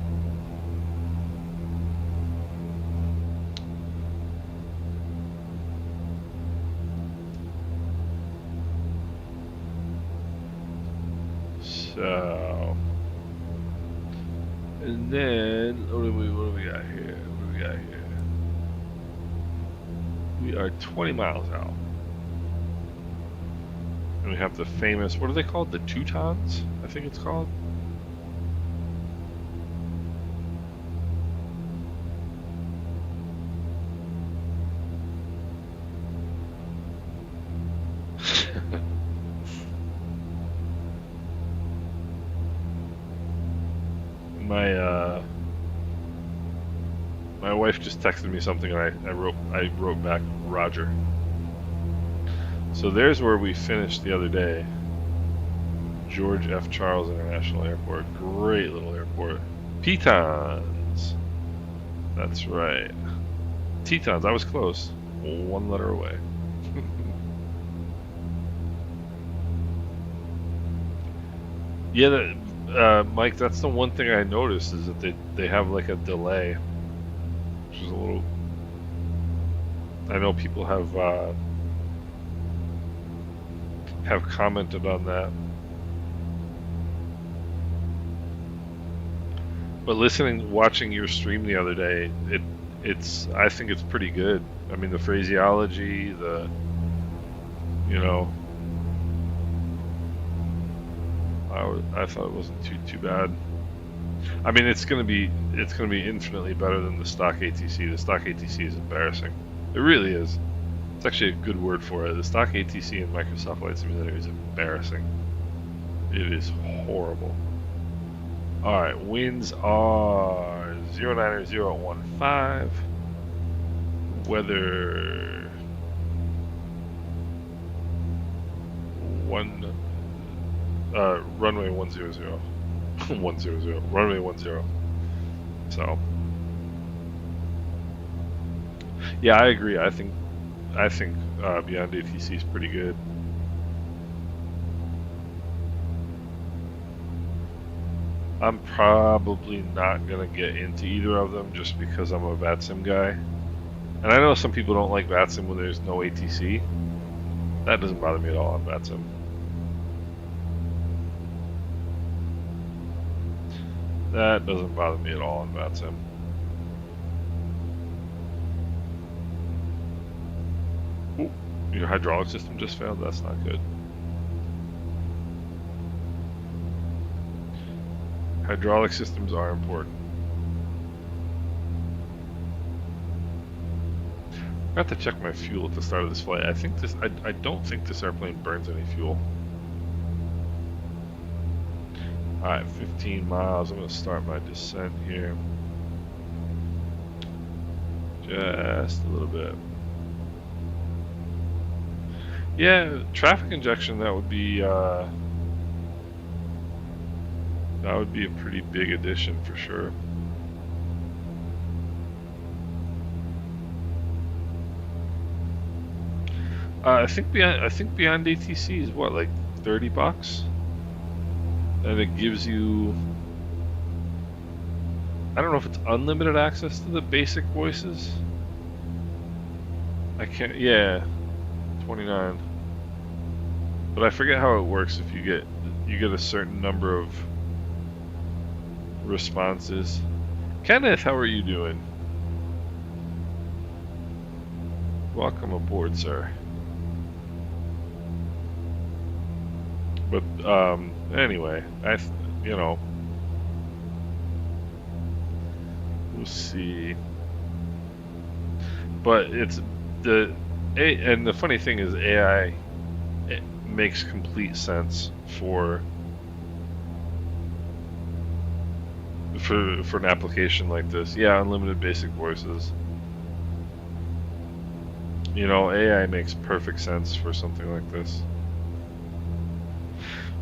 So, and then what do we got here? What do we got here? We are 20 miles out, and we have the famous, what are they called? The Teutons, I think it's called. My wife just texted me something, and I wrote back, Roger. So there's where we finished the other day. George F. Charles International Airport. Great little airport. Tetons. That's right. Tetons. I was close. One letter away. Yeah, Mike, that's the one thing I noticed, is that they have like a delay, which is a little. I know people have commented on that, but watching your stream the other day, I think it's pretty good. I mean, the phraseology, I thought it wasn't too bad. I mean, it's gonna be infinitely better than the stock ATC. The stock ATC is embarrassing. It really is. It's actually a good word for it. The stock ATC in Microsoft Flight Simulator is embarrassing. It is horrible. Alright, winds are 09015. Weather runway 100, 100, runway 10. So, yeah, I agree. I think Beyond ATC is pretty good. I'm probably not gonna get into either of them just because I'm a VATSIM guy. And I know some people don't like VATSIM when there's no ATC. That doesn't bother me at all on VATSIM. That doesn't bother me at all on VATSIM. Ooh, your hydraulic system just failed? That's not good. Hydraulic systems are important. I have to check my fuel at the start of this flight. I don't think this airplane burns any fuel. Alright, 15 miles. I'm going to start my descent here. Just a little bit. Yeah, traffic injection, that would be a pretty big addition for sure. I think Beyond ATC is what, like $30, and it gives you, I don't know if it's unlimited access to the basic voices. I can't. Yeah, 29. But I forget how it works if you get a certain number of responses. Kenneth, how are you doing? Welcome aboard, sir. But anyway, we'll see. But it's and the funny thing is AI, it makes complete sense for an application like this. Yeah, unlimited basic voices. AI makes perfect sense for something like this.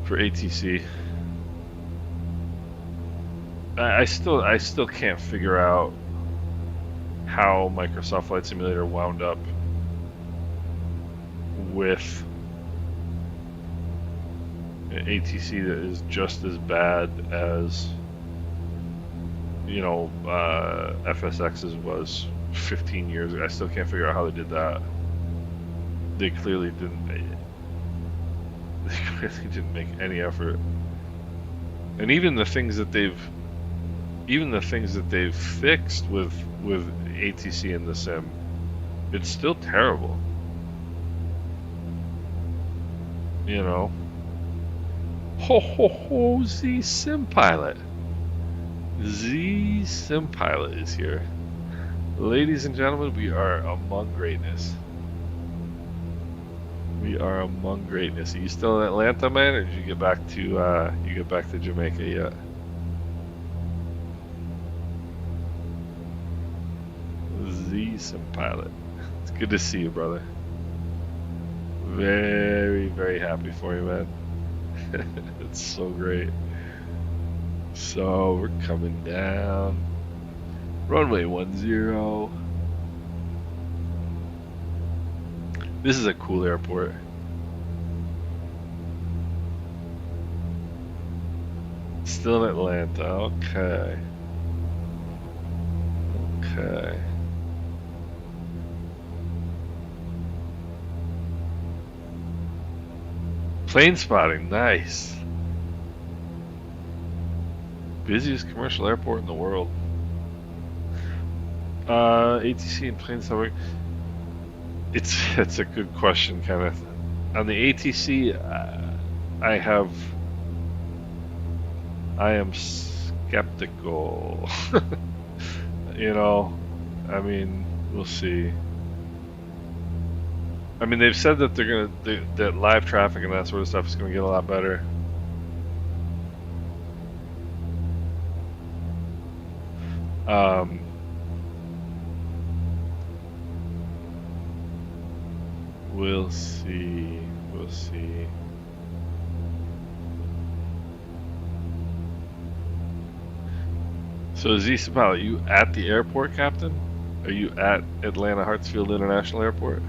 For ATC. I still can't figure out how Microsoft Flight Simulator wound up with an ATC that is just as bad as FSX's was 15 years ago. I still can't figure out how they did that. They clearly didn't make any effort. And even the things that they've fixed with ATC in the sim, it's still terrible. Ho ho ho, Z Sim Pilot. Z Sim Pilot is here. Ladies and gentlemen, we are among greatness. We are among greatness. Are you still in Atlanta, man, or did you get back to Jamaica yet? Z Sim Pilot. It's good to see you, brother. Very, very happy for you, man. It's so great. So we're coming down. Runway 10. This is a cool airport. Still in Atlanta. Okay. Okay. Plane spotting, nice. Busiest commercial airport in the world. ATC and plane spotting. It's a good question, Kenneth. On the ATC, I am skeptical. I mean, we'll see. I mean, they've said that that live traffic and that sort of stuff is gonna get a lot better. We'll see. We'll see. So Isabel, are you at the airport, Captain? Are you at Atlanta Hartsfield International Airport?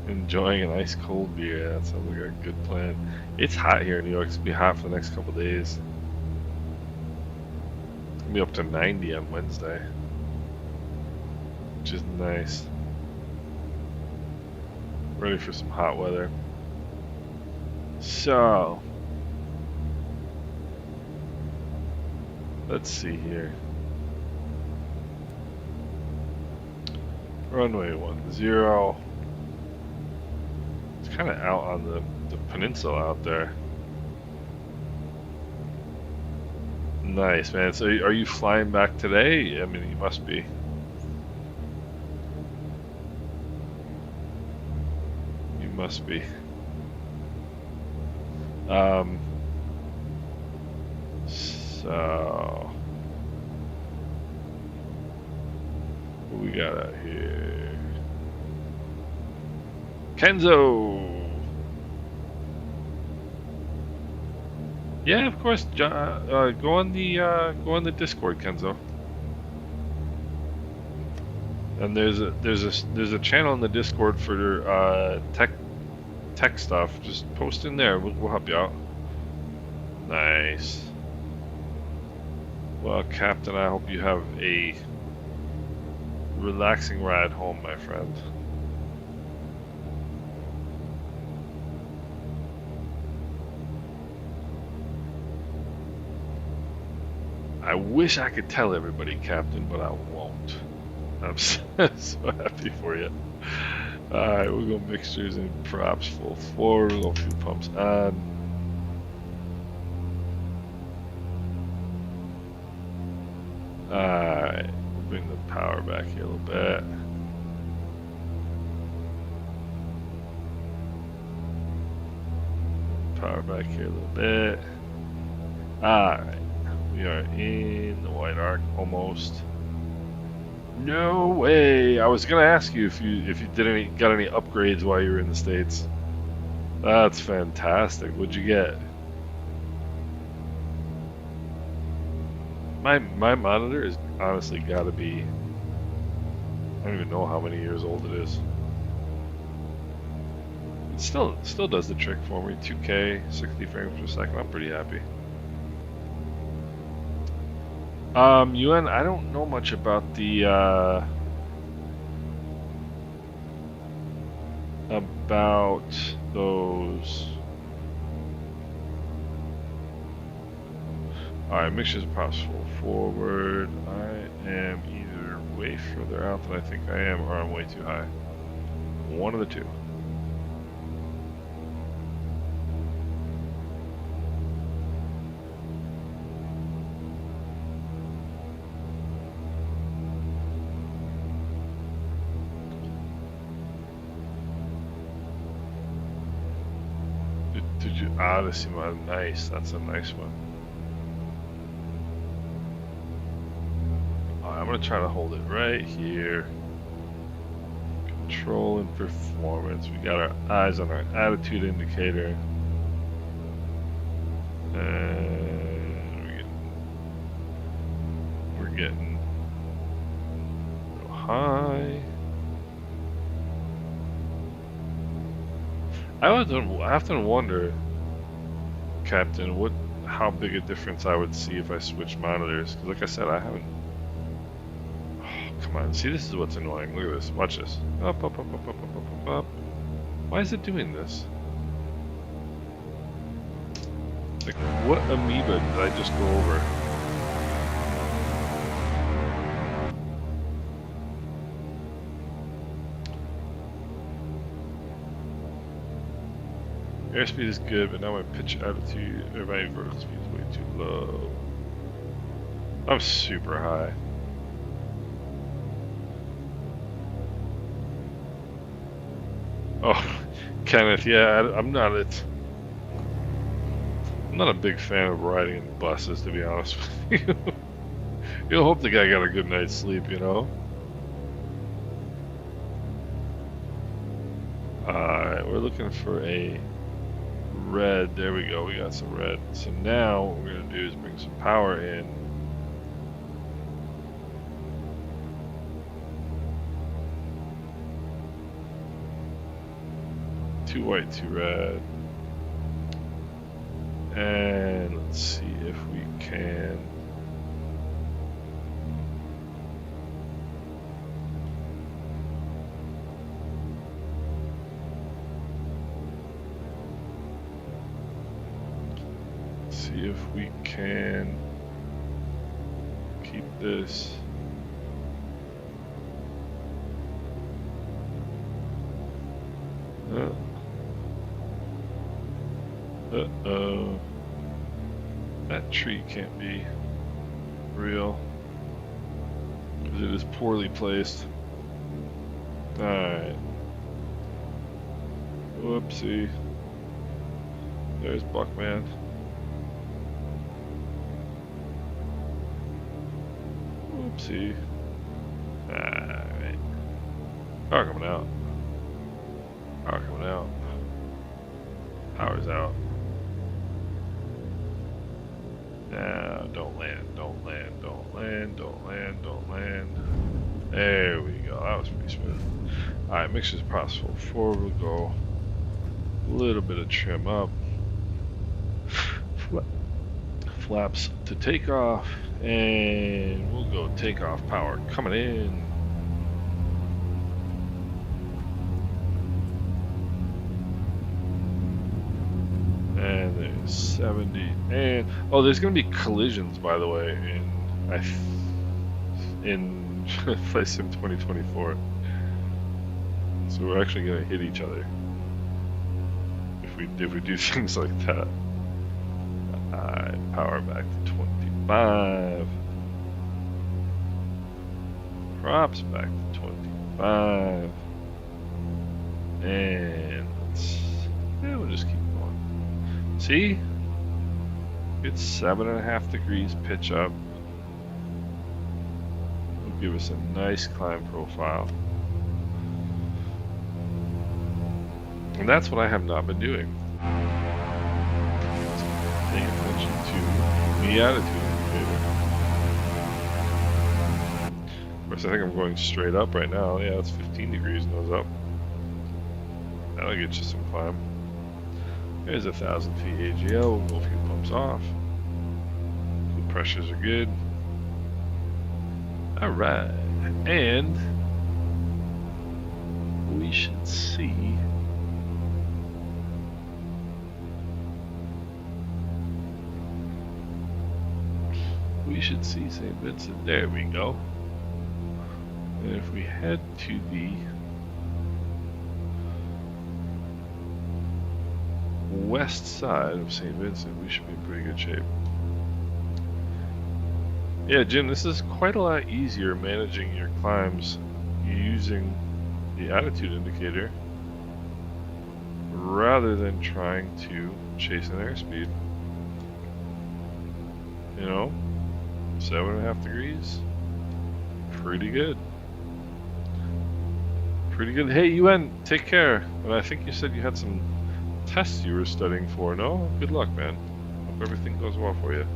Enjoying an ice cold beer. Yeah, that sounds like a good plan. It's hot here in New York. It's gonna be hot for the next couple days. It's gonna be up to 90 on Wednesday, which is nice. Ready for some hot weather. So, let's see here. Runway 10. It's kind of out on the peninsula out there. Nice, man. So are you flying back today? I mean, you must be. You must be. So what we got out here? Kenzo. Yeah, of course. Go on the Discord, Kenzo. And there's a channel in the Discord for tech stuff. Just post in there. We'll help you out. Nice. Well, Captain, I hope you have a relaxing ride home, my friend. I wish I could tell everybody, Captain, but I won't. I'm so happy for you. Alright, we'll go mixtures and props full forward. We'll go fuel pumps on. Alright, we'll bring the power back here a little bit. Power back here a little bit. Alright. We are in the White Ark almost. No way! I was gonna ask you if you got any upgrades while you were in the States. That's fantastic. What'd you get? My monitor is honestly gotta be, I don't even know how many years old it is. It still does the trick for me. 2K, 60 frames per second. I'm pretty happy. UN, I don't know much about the about those. Alright, mixtures props full forward. I am either way further out than I think I am, or I'm way too high. One of the two. Odyssey mod, nice. That's a nice one. Alright, I'm gonna try to hold it right here. Control and performance. We got our eyes on our attitude indicator. And we're getting real high. I often wonder, Captain, how big a difference I would see if I switched monitors. Because like I said, I haven't. Oh, come on, see, this is what's annoying. Look at this. Watch this. Up, up, up, up, up, up, up, up. Why is it doing this? Like, what amoeba did I just go over? Airspeed is good, but now my pitch altitude, or my vertical speed is way too low. I'm super high. Oh, Kenneth, yeah, I'm not a big fan of riding in buses, to be honest with you. You'll hope the guy got a good night's sleep, you know? we're looking for a red. There we go. We got some red. So now what we're going to do is bring some power in. Two white, two red. And let's see if we can. See if we can keep this. Uh-oh. That tree can't be real, because it is poorly placed. Alright. Whoopsie. There's Buckman. Whoopsie. Alright. Power coming out. Power coming out. Power's out. Now, don't land, don't land, don't land, don't land, don't land. There we go. That was pretty smooth. Alright, mixture's possible. Forward we'll go. A little bit of trim up. Flaps to takeoff. And we'll go takeoff power coming in. And there's 70. And oh, there's gonna be collisions, by the way, in Flight Sim 2024. So we're actually gonna hit each other if we do things like that. Alright, power back to 25. Props back to 25. And we'll just keep going. See? It's 7.5 degrees pitch up. Will give us a nice climb profile. And that's what I have not been doing. Paying attention to the attitude indicator. Of course, I think I'm going straight up right now. Yeah, it's 15 degrees nose up. That'll get you some climb. There's 1,000 feet AGL. We'll go a few pumps off. The pressures are good. Alright. And we should see St. Vincent. There we go. And if we head to the west side of St. Vincent, we should be in pretty good shape. Yeah, Jim, this is quite a lot easier managing your climbs using the attitude indicator rather than trying to chase an airspeed. You know, 7.5 degrees, pretty good. Pretty good. Hey, UN, take care. And I think you said you had some tests you were studying for. No? Good luck, man. Hope everything goes well for you.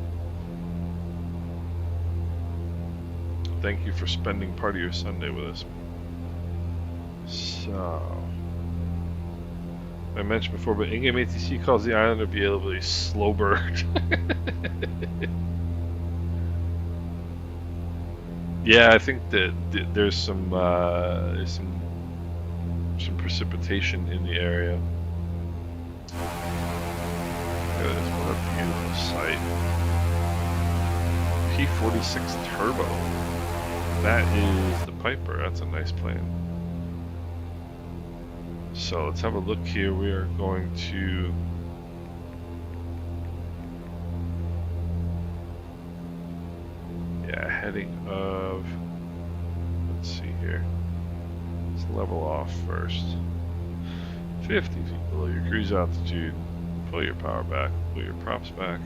Thank you for spending part of your Sunday with us. So, I mentioned before, but in-game ATC calls the Islander BLW a slow bird. Yeah, I think that there's some precipitation in the area. Look at this, what a beautiful sight. P-46 Turbo. That is the Piper. That's a nice plane. So let's have a look here. We are going to heading of, let's see here. Let's level off first. 50 feet below your cruise altitude. Pull your power back. Pull your props back.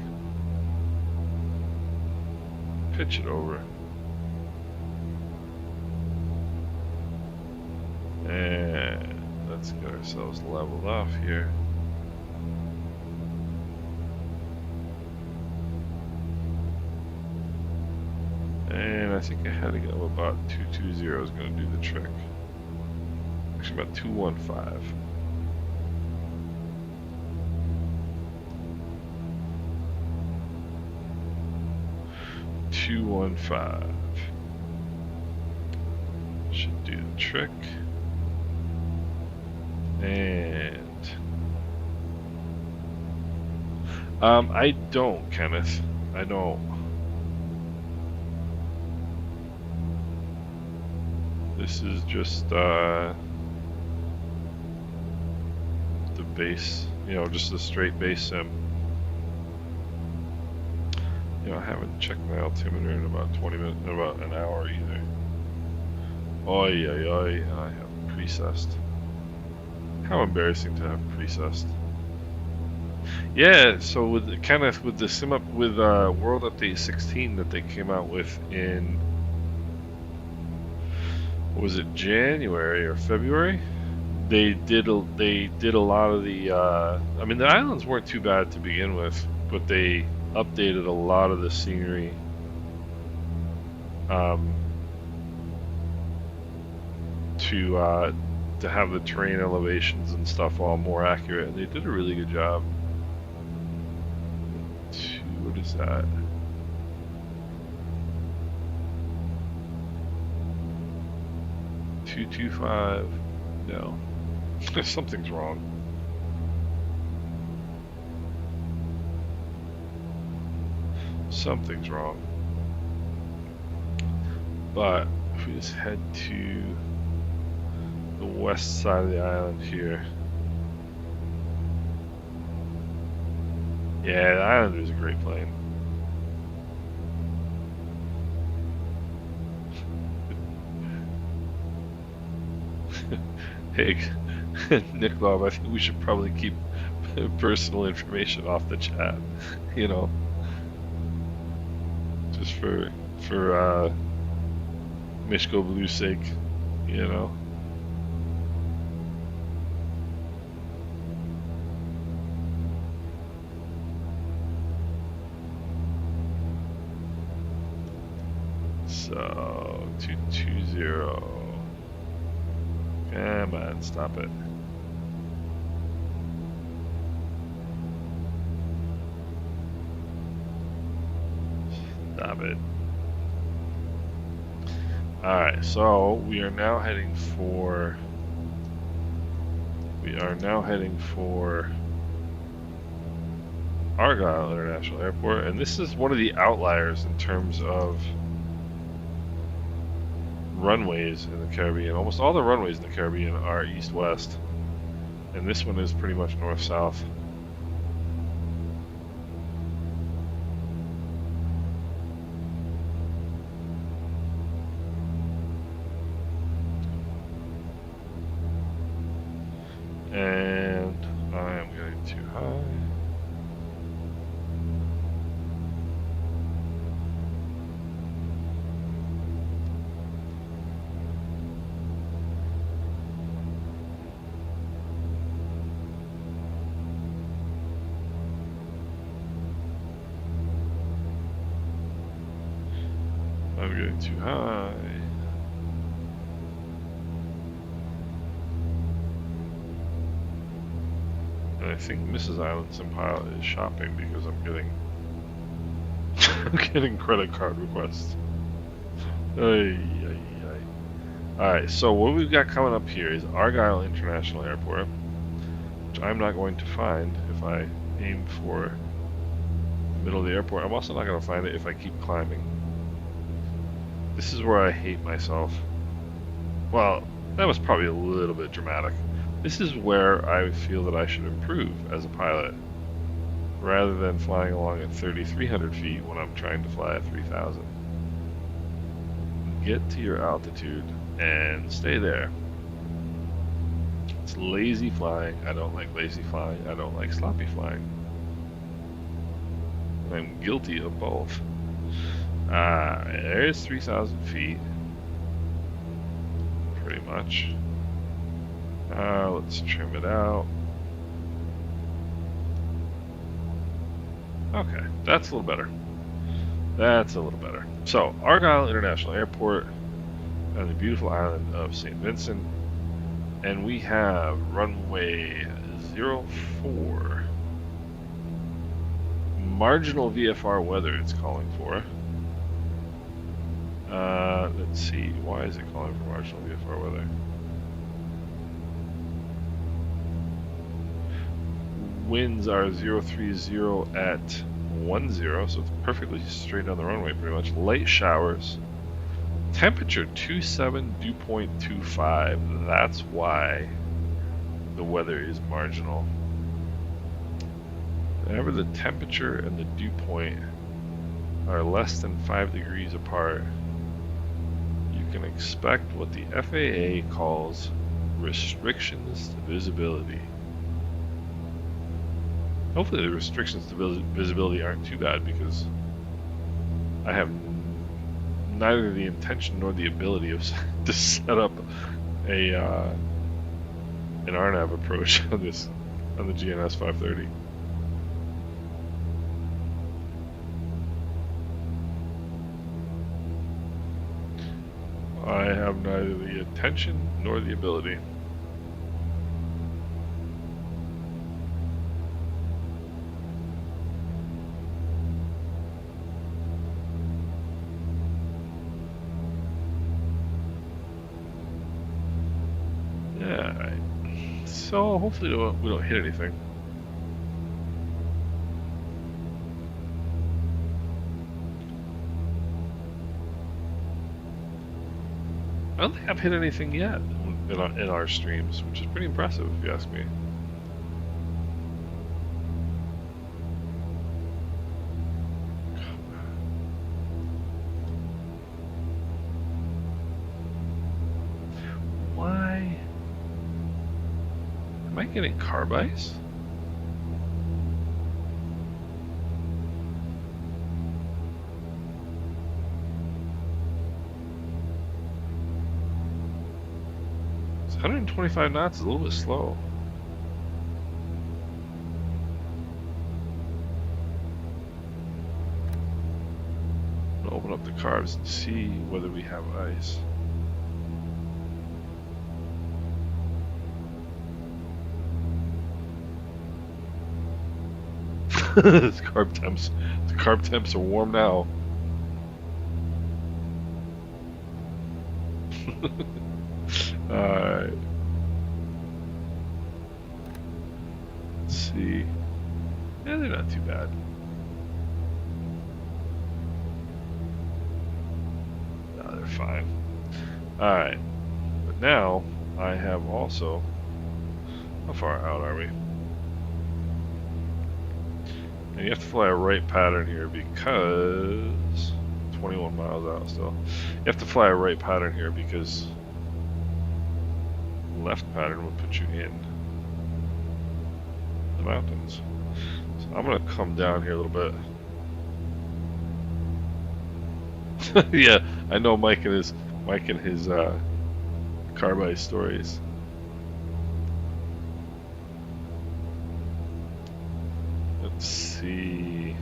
Pitch it over. And let's get ourselves leveled off here. And I think a heading of about 220 is going to do the trick. Actually, about 215. Should do the trick. And I don't, Kenneth. I don't. This is just the base, you know, just a straight base sim. You know, I haven't checked my altimeter in about 20 minutes, about an hour either. Oi, oi, oi, and I have precessed. How embarrassing to have precessed. Yeah, so with Kenneth, with the sim up with World Update 16 that they came out with in, was it January or February? They did a lot of the. I mean, the islands weren't too bad to begin with, but they updated a lot of the scenery. To have the terrain elevations and stuff all more accurate, and they did a really good job. What is that? $225. No. Something's wrong. Something's wrong. But if we just head to the west side of the island here. Yeah, the Islander is a great plane. Hey, Nick Bob, I think we should probably keep personal information off the chat, you know, just for Mishko Blue's sake, you know. So 220. Come on, stop it. Stop it. Alright, so we are now heading for Argyle International Airport, and this is one of the outliers in terms of runways in the Caribbean. Almost all the runways in the Caribbean are east-west, and this one is pretty much north-south. And I am getting too high. I'm getting too high. And I think Mrs. Island Pilot is shopping because I'm getting I'm getting credit card requests. Alright, so what we've got coming up here is Argyle International Airport, which I'm not going to find if I aim for the middle of the airport. I'm also not going to find it if I keep climbing. This is where I hate myself. Well, that was probably a little bit dramatic. This is where I feel that I should improve as a pilot, rather than flying along at 3,300 feet when I'm trying to fly at 3,000. Get to your altitude and stay there. It's lazy flying. I don't like lazy flying. I don't like sloppy flying. I'm guilty of both. There's 3,000 feet. Pretty much. Let's trim it out. Okay, that's a little better. That's a little better. So, Argyle International Airport on the beautiful island of St. Vincent. And we have runway 04. Marginal VFR weather it's calling for. Let's see, why is it calling for marginal VFR weather? Winds are 030 at 10, so it's perfectly straight down the runway pretty much. Light showers. Temperature 27 dew point 25. That's why the weather is marginal. Whenever the temperature and the dew point are less than 5 degrees apart, you can expect what the FAA calls restrictions to visibility. Hopefully the restrictions to visibility aren't too bad, because I have neither the intention nor the ability to set up an RNAV approach on the GNS 530. I have neither the intention nor the ability. Yeah, so hopefully we don't hit anything. I don't think I've hit anything yet in our streams, which is pretty impressive if you ask me. Why am I getting carb ice? It's 125 knots is a little bit slow. I'm gonna open up the carbs and see whether we have ice. The carb temps are warm now. Alright. Let's see. Yeah, they're not too bad. No, they're fine. Alright. But now, I have also... How far out are we? And you have to fly a right pattern here because 21 miles out still. You have to fly a right pattern here because left pattern would put you in the mountains. So I'm gonna come down here a little bit. Yeah, I know Mike and his carb ice stories. Let's see.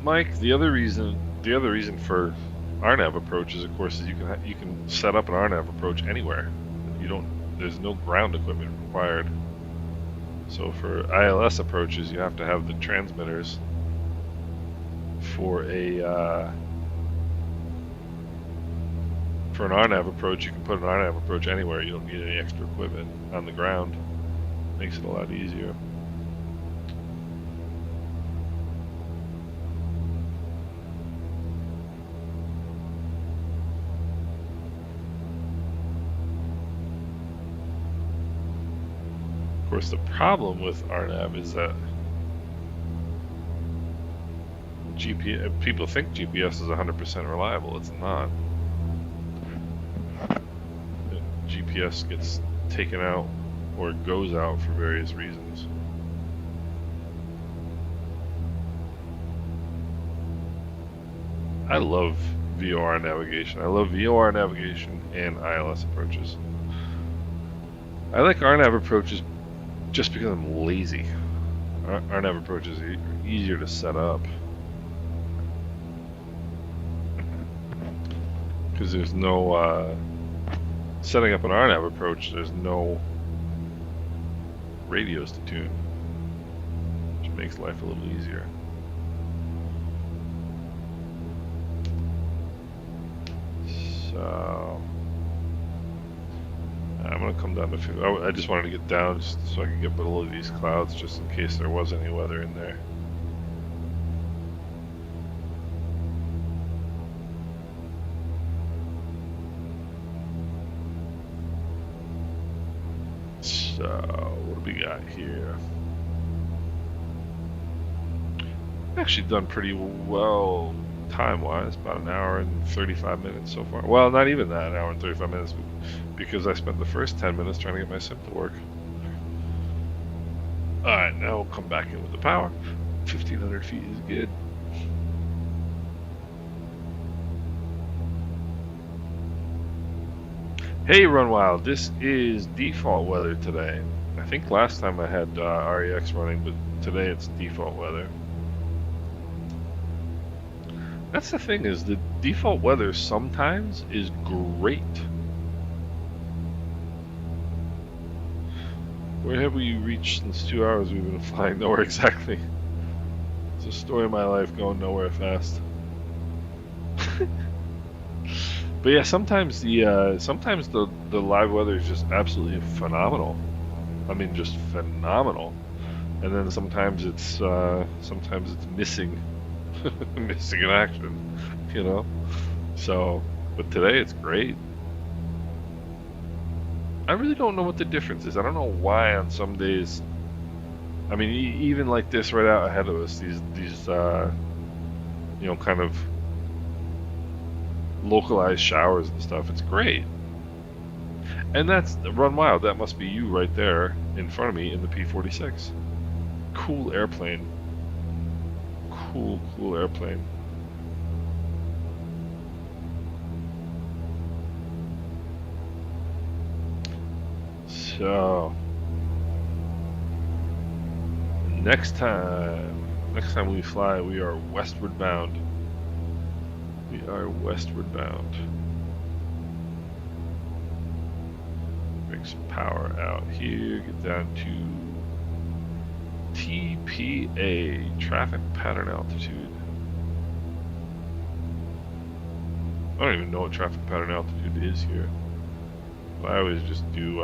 Mike, the other reason for RNAV approaches, of course, is you can set up an RNAV approach anywhere. There's no ground equipment required. So for ILS approaches, you have to have the transmitters for an RNAV approach. You can put an RNAV approach anywhere. You don't need any extra equipment on the ground. Makes it a lot easier. Of course, the problem with RNAV is that people think GPS is 100% reliable. It's not. GPS gets taken out or goes out for various reasons. I love VOR navigation. I love VOR navigation and ILS approaches. I like RNAV approaches just because I'm lazy. RNAV approaches are easier to set up. Because there's no, setting up an RNAV approach, there's no radios to tune. Which makes life a little easier. So I'm gonna come down to 50. I just wanted to get down just so I could get below these clouds, just in case there was any weather in there. So what do we got here? Actually done pretty well time-wise, about an hour and 35 minutes so far. Well, not even that, an hour and 35 minutes, because I spent the first 10 minutes trying to get my sim to work. Alright, now we'll come back in with the power. 1,500 feet is good. Hey Run Wild, this is default weather today. I think last time I had REX running, but today it's default weather. That's the thing, is the default weather sometimes is great. Where have we reached since 2 hours? We've been flying nowhere exactly. It's a story of my life going nowhere fast. But yeah, sometimes the live weather is just absolutely phenomenal. I mean, just phenomenal. And then sometimes it's missing. Missing in action, you know. So, but today it's great. I really don't know what the difference is. I don't know why on some days. I mean, even like this right out ahead of us, these you know, kind of localized showers and stuff. It's great. And that's Run Wild. That must be you right there in front of me in the P-46. Cool airplane. Cool airplane. So next time we fly, we are westward bound. We are westward bound. Bring some power out here. Get down to TPA, traffic pattern altitude. I don't even know what traffic pattern altitude is here. But I always just do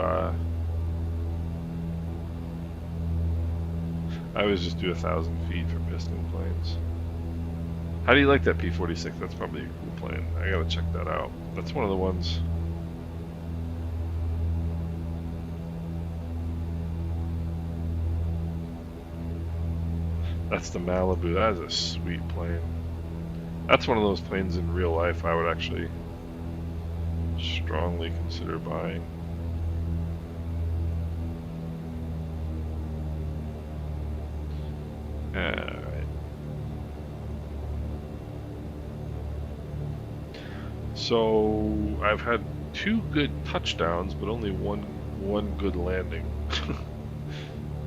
1,000 feet for piston planes. How do you like that P-46? That's probably a cool plane. I gotta check that out. That's one of the ones. That's the Malibu. That is a sweet plane. That's one of those planes in real life I would actually strongly consider buying. Alright. So I've had 2 good touchdowns, but only one good landing.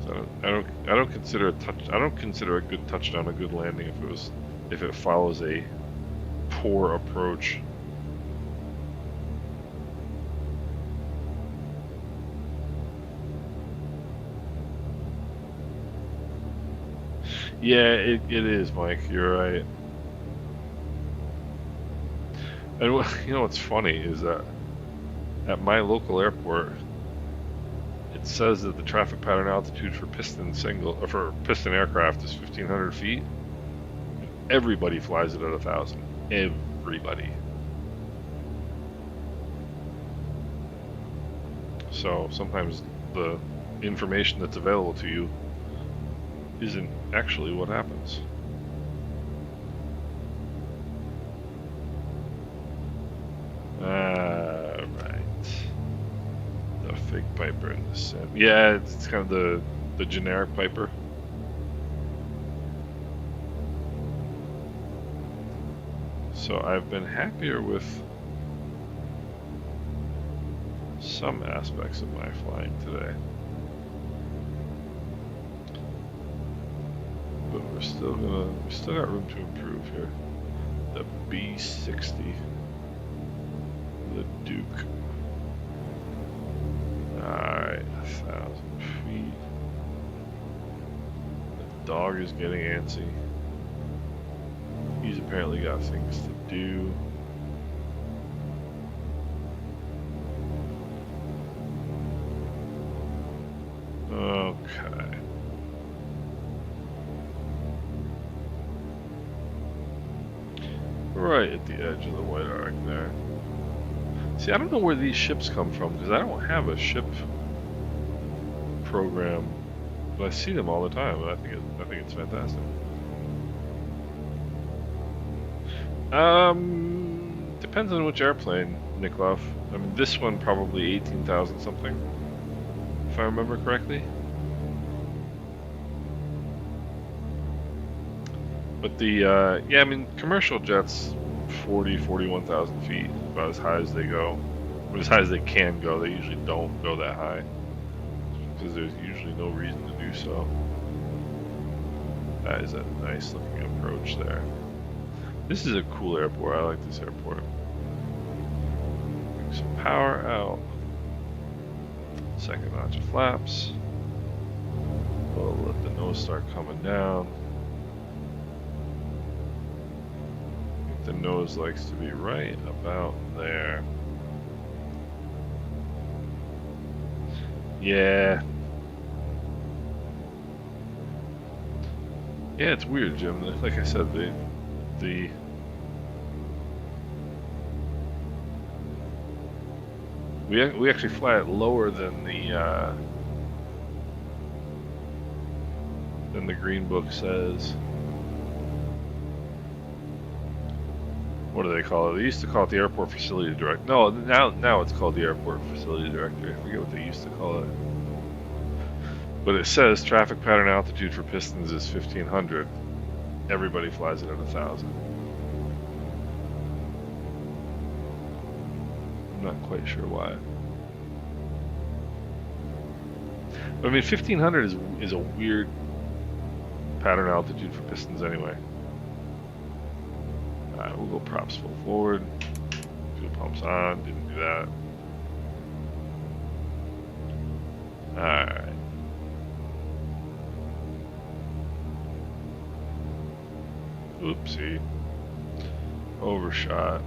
So I don't consider a good touchdown a good landing if it follows a poor approach. Yeah, it is, Mike. You're right. And you know what's funny is that at my local airport, it says that the traffic pattern altitude for piston aircraft is 1,500 feet. Everybody flies it at 1,000. Everybody. So sometimes the information that's available to you isn't actually what happens. Right. The fake Piper in the set. Yeah, it's kind of the generic Piper. So I've been happier with some aspects of my flying today. But we still got room to improve here. The B60, the Duke. Alright, 1,000 feet. The dog is getting antsy. He's apparently got things to do. Okay. Right at the edge of the white arc there. See, I don't know where these ships come from because I don't have a ship program, but I see them all the time, and I think it's fantastic. Depends on which airplane, Nikolov. I mean, this one probably 18,000 something, if I remember correctly. But the, yeah, I mean, commercial jets, 41,000 feet, about as high as they go. Or as high as they can go. They usually don't go that high, because there's usually no reason to do so. That is a nice looking approach there. This is a cool airport. I like this airport. Bring some power out. Second notch of flaps. We'll let the nose start coming down. The nose likes to be right about there. Yeah. Yeah, it's weird, Jim. Like I said, we actually fly it lower than the green book says. What do they call it? They used to call it the airport facility director. No, now it's called the airport facility director. I forget what they used to call it. But it says traffic pattern altitude for pistons is 1,500. Everybody flies it at 1,000. I'm not quite sure why. But I mean, 1,500 is a weird pattern altitude for pistons anyway. Alright, we'll go props full forward. Fuel pumps on, didn't do that. Alright. Oopsie. Overshot.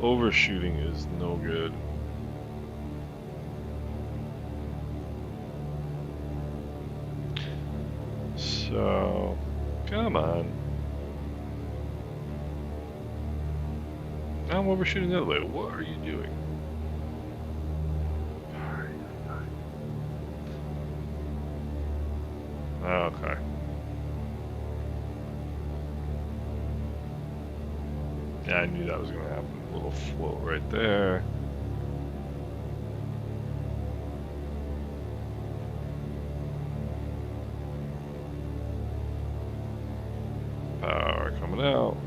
Overshooting is no good. So, come on. Now I'm overshooting the other way. What are you doing? Okay. Yeah, I knew that was going to happen. A little float right there. Power coming out.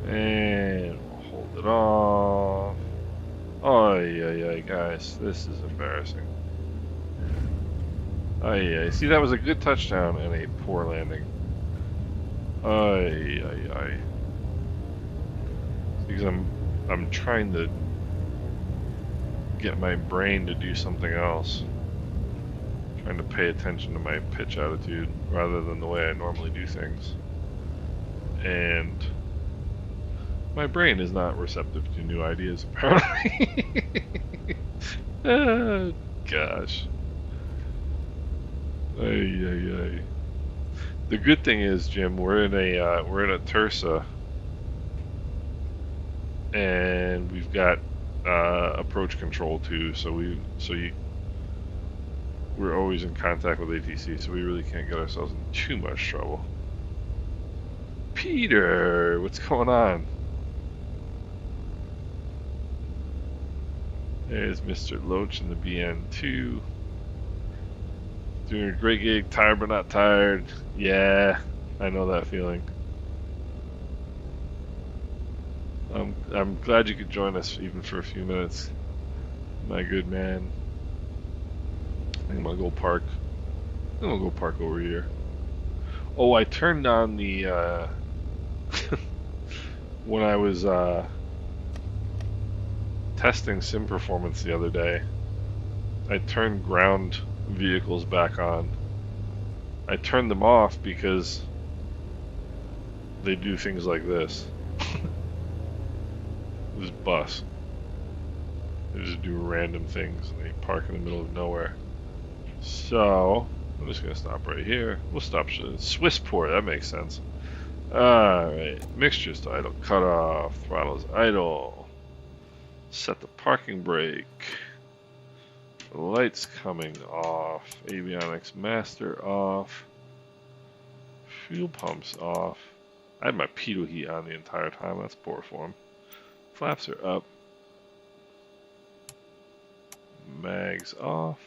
And we'll hold it off. Oh, yeah, guys. This is embarrassing. Oh, yeah. See, that was a good touchdown and a poor landing. Ay. Because I'm trying to get my brain to do something else. Trying to pay attention to my pitch attitude rather than the way I normally do things. And my brain is not receptive to new ideas, apparently. Oh, gosh. Ay. The good thing is, Jim, we're in a Tersa, and we've got approach control too. We're always in contact with ATC, so we really can't get ourselves in too much trouble. Peter, what's going on? There's Mr. Loach in the BN2. Doing a great gig, tired but not tired. Yeah, I know that feeling. I'm glad you could join us even for a few minutes, my good man. I think I'm gonna go park. I'm gonna go park over here. Oh, I turned on the when I was testing sim performance the other day. I turned ground vehicles back on. I turned them off because they do things like this. This bus. They just do random things and they park in the middle of nowhere. So, I'm just going to stop right here. We'll stop Swissport, that makes sense. Alright, mixtures to idle, cut off, throttles idle. Set the parking brake. Lights coming off. Avionics master off. Fuel pumps off. I had my pitot heat on the entire time. That's poor form. Flaps are up. Mags off.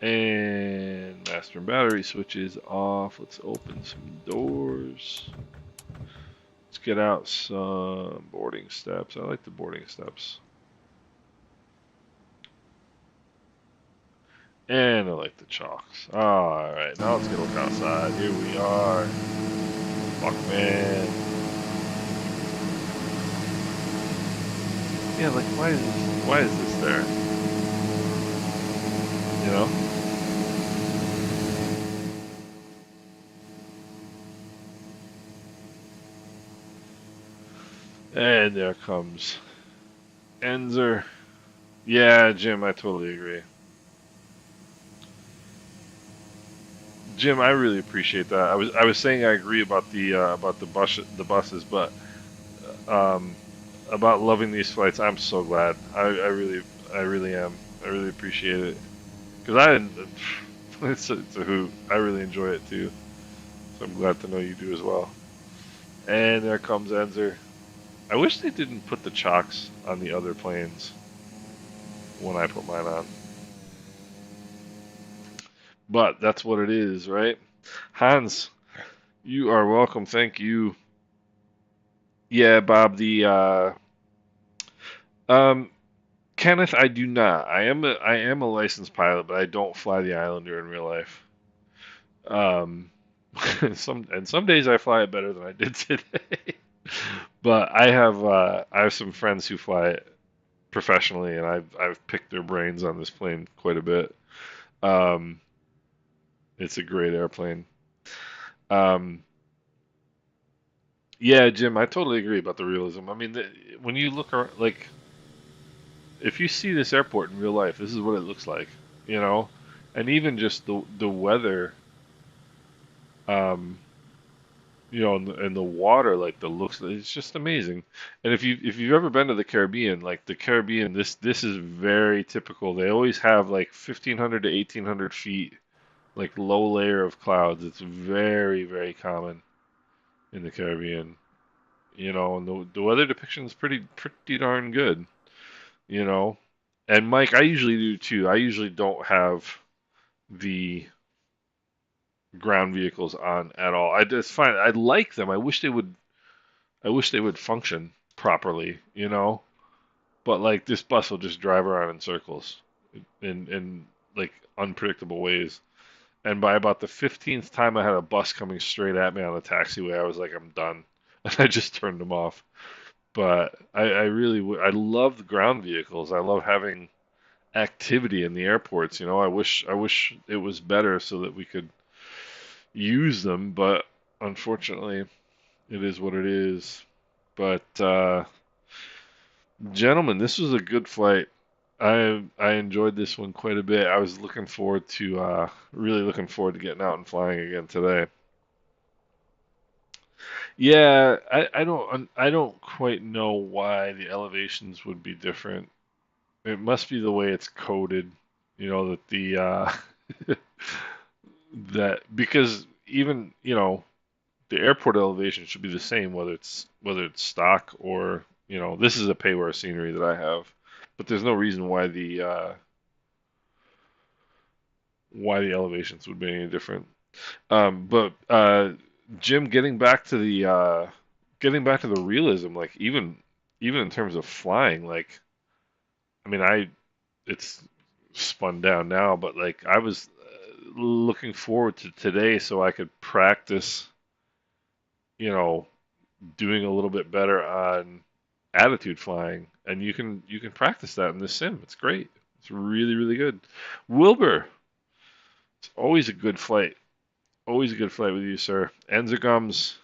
And master and battery switches off. Let's open some doors. Let's get out some boarding steps. I like the boarding steps. And I like the chalks. Alright, now let's go look outside. Here we are. Fuck, man. Yeah, like, why is this there? You know? And there comes Enzer. Yeah, Jim, I totally agree. Jim, I really appreciate that. I was saying I agree about the buses, but um, about loving these flights, I'm so glad. I really am. I really appreciate it because it's a hoot. I really enjoy it too. So I'm glad to know you do as well. And there comes Enzer. I wish they didn't put the chocks on the other planes when I put mine on. But that's what it is, right? Hans, you are welcome. Thank you. Yeah, Bob, um Kenneth, I do not. I am a licensed pilot, but I don't fly the Islander in real life. Um some days I fly it better than I did today. But I have some friends who fly it professionally, and I've picked their brains on this plane quite a bit. Um, it's a great airplane. Um, yeah, Jim, I totally agree about the realism. I mean, when you look around, like if you see this airport in real life, this is what it looks like, you know, and even just the weather, um, you know, and the water, like the looks, it's just amazing. And if you've ever been to the Caribbean, like the Caribbean, this is very typical. They always have like 1,500 to 1,800 feet, like low layer of clouds. It's very common in the Caribbean, you know, and the weather depiction is pretty darn good, you know. And Mike, I usually do too. I usually don't have the ground vehicles on at all. I just find I like them. I wish they would function properly, you know. But like this bus will just drive around in circles in like unpredictable ways. And by about the 15th time I had a bus coming straight at me on the taxiway, I was like, I'm done. And I just turned them off. But I really I love the ground vehicles. I love having activity in the airports. You know, I wish it was better so that we could use them, but unfortunately, it is what it is. But gentlemen, this was a good flight. I enjoyed this one quite a bit. I was looking forward to really looking forward to getting out and flying again today. Yeah, I don't quite know why the elevations would be different. It must be the way it's coded. You know that the that because even you know the airport elevation should be the same whether it's stock or you know this is a Payware scenery that I have, but there's no reason why why the elevations would be any different. But Jim, getting back to the realism, like even in terms of flying, like I mean, it's spun down now, but like I was looking forward to today so I could practice, you know, doing a little bit better on attitude flying, and you can practice that in this sim. It's great. It's really really good. Wilbur, it's always a good flight. Always a good flight with you, sir. Enzergums,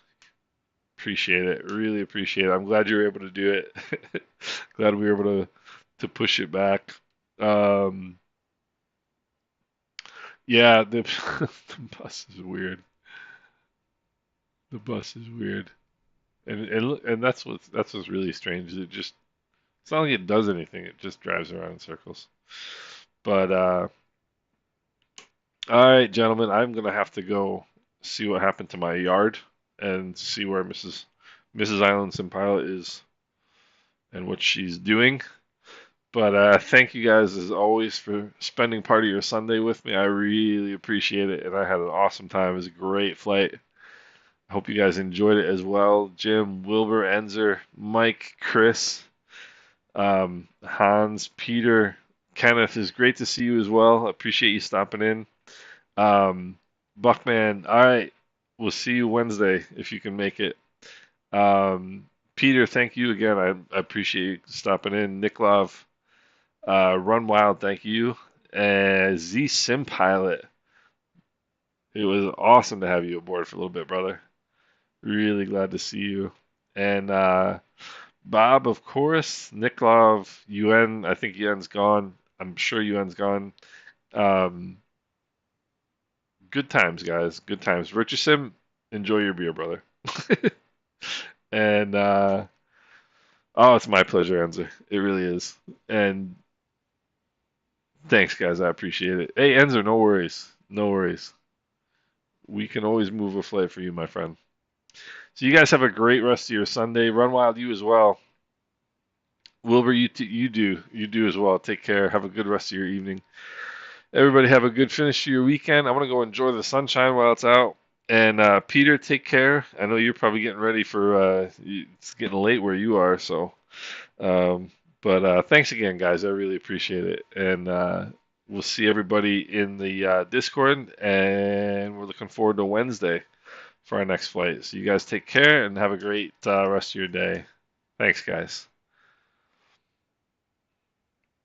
appreciate it. Really appreciate it. I'm glad you were able to do it. Glad we were able to push it back. Um, yeah, the bus is weird. The bus is weird, and that's what's really strange. It's not like it does anything. It just drives around in circles. But all right, gentlemen, I'm gonna have to go see what happened to my yard and see where Mrs. Islandson Pilot is and what she's doing. But thank you guys as always for spending part of your Sunday with me. I really appreciate it, and I had an awesome time. It was a great flight. I hope you guys enjoyed it as well. Jim, Wilbur, Enzer, Mike, Chris, Hans, Peter, Kenneth, is great to see you as well. I appreciate you stopping in. Um, Buckman, all right, we'll see you Wednesday if you can make it. Peter, thank you again. I appreciate you stopping in. Niklov, Run Wild, thank you. Z Sim Pilot, it was awesome to have you aboard for a little bit, brother. Really glad to see you. And Bob, of course, Niklov, UN, I think UN's gone. I'm sure UN's gone. Um, good times, guys. Good times. Richardson, enjoy your beer, brother. And oh, it's my pleasure, Enzo. It really is. And thanks, guys. I appreciate it. Hey, Enzo, no worries. No worries. We can always move a flight for you, my friend. So you guys have a great rest of your Sunday. Run Wild, you as well. Wilbur, you do as well. Take care. Have a good rest of your evening. Everybody have a good finish to your weekend. I'm gonna go enjoy the sunshine while it's out. And Peter, take care. I know you're probably getting ready for. It's getting late where you are, so. But thanks again, guys. I really appreciate it. And we'll see everybody in the Discord. And we're looking forward to Wednesday for our next flight. So you guys take care and have a great rest of your day. Thanks, guys.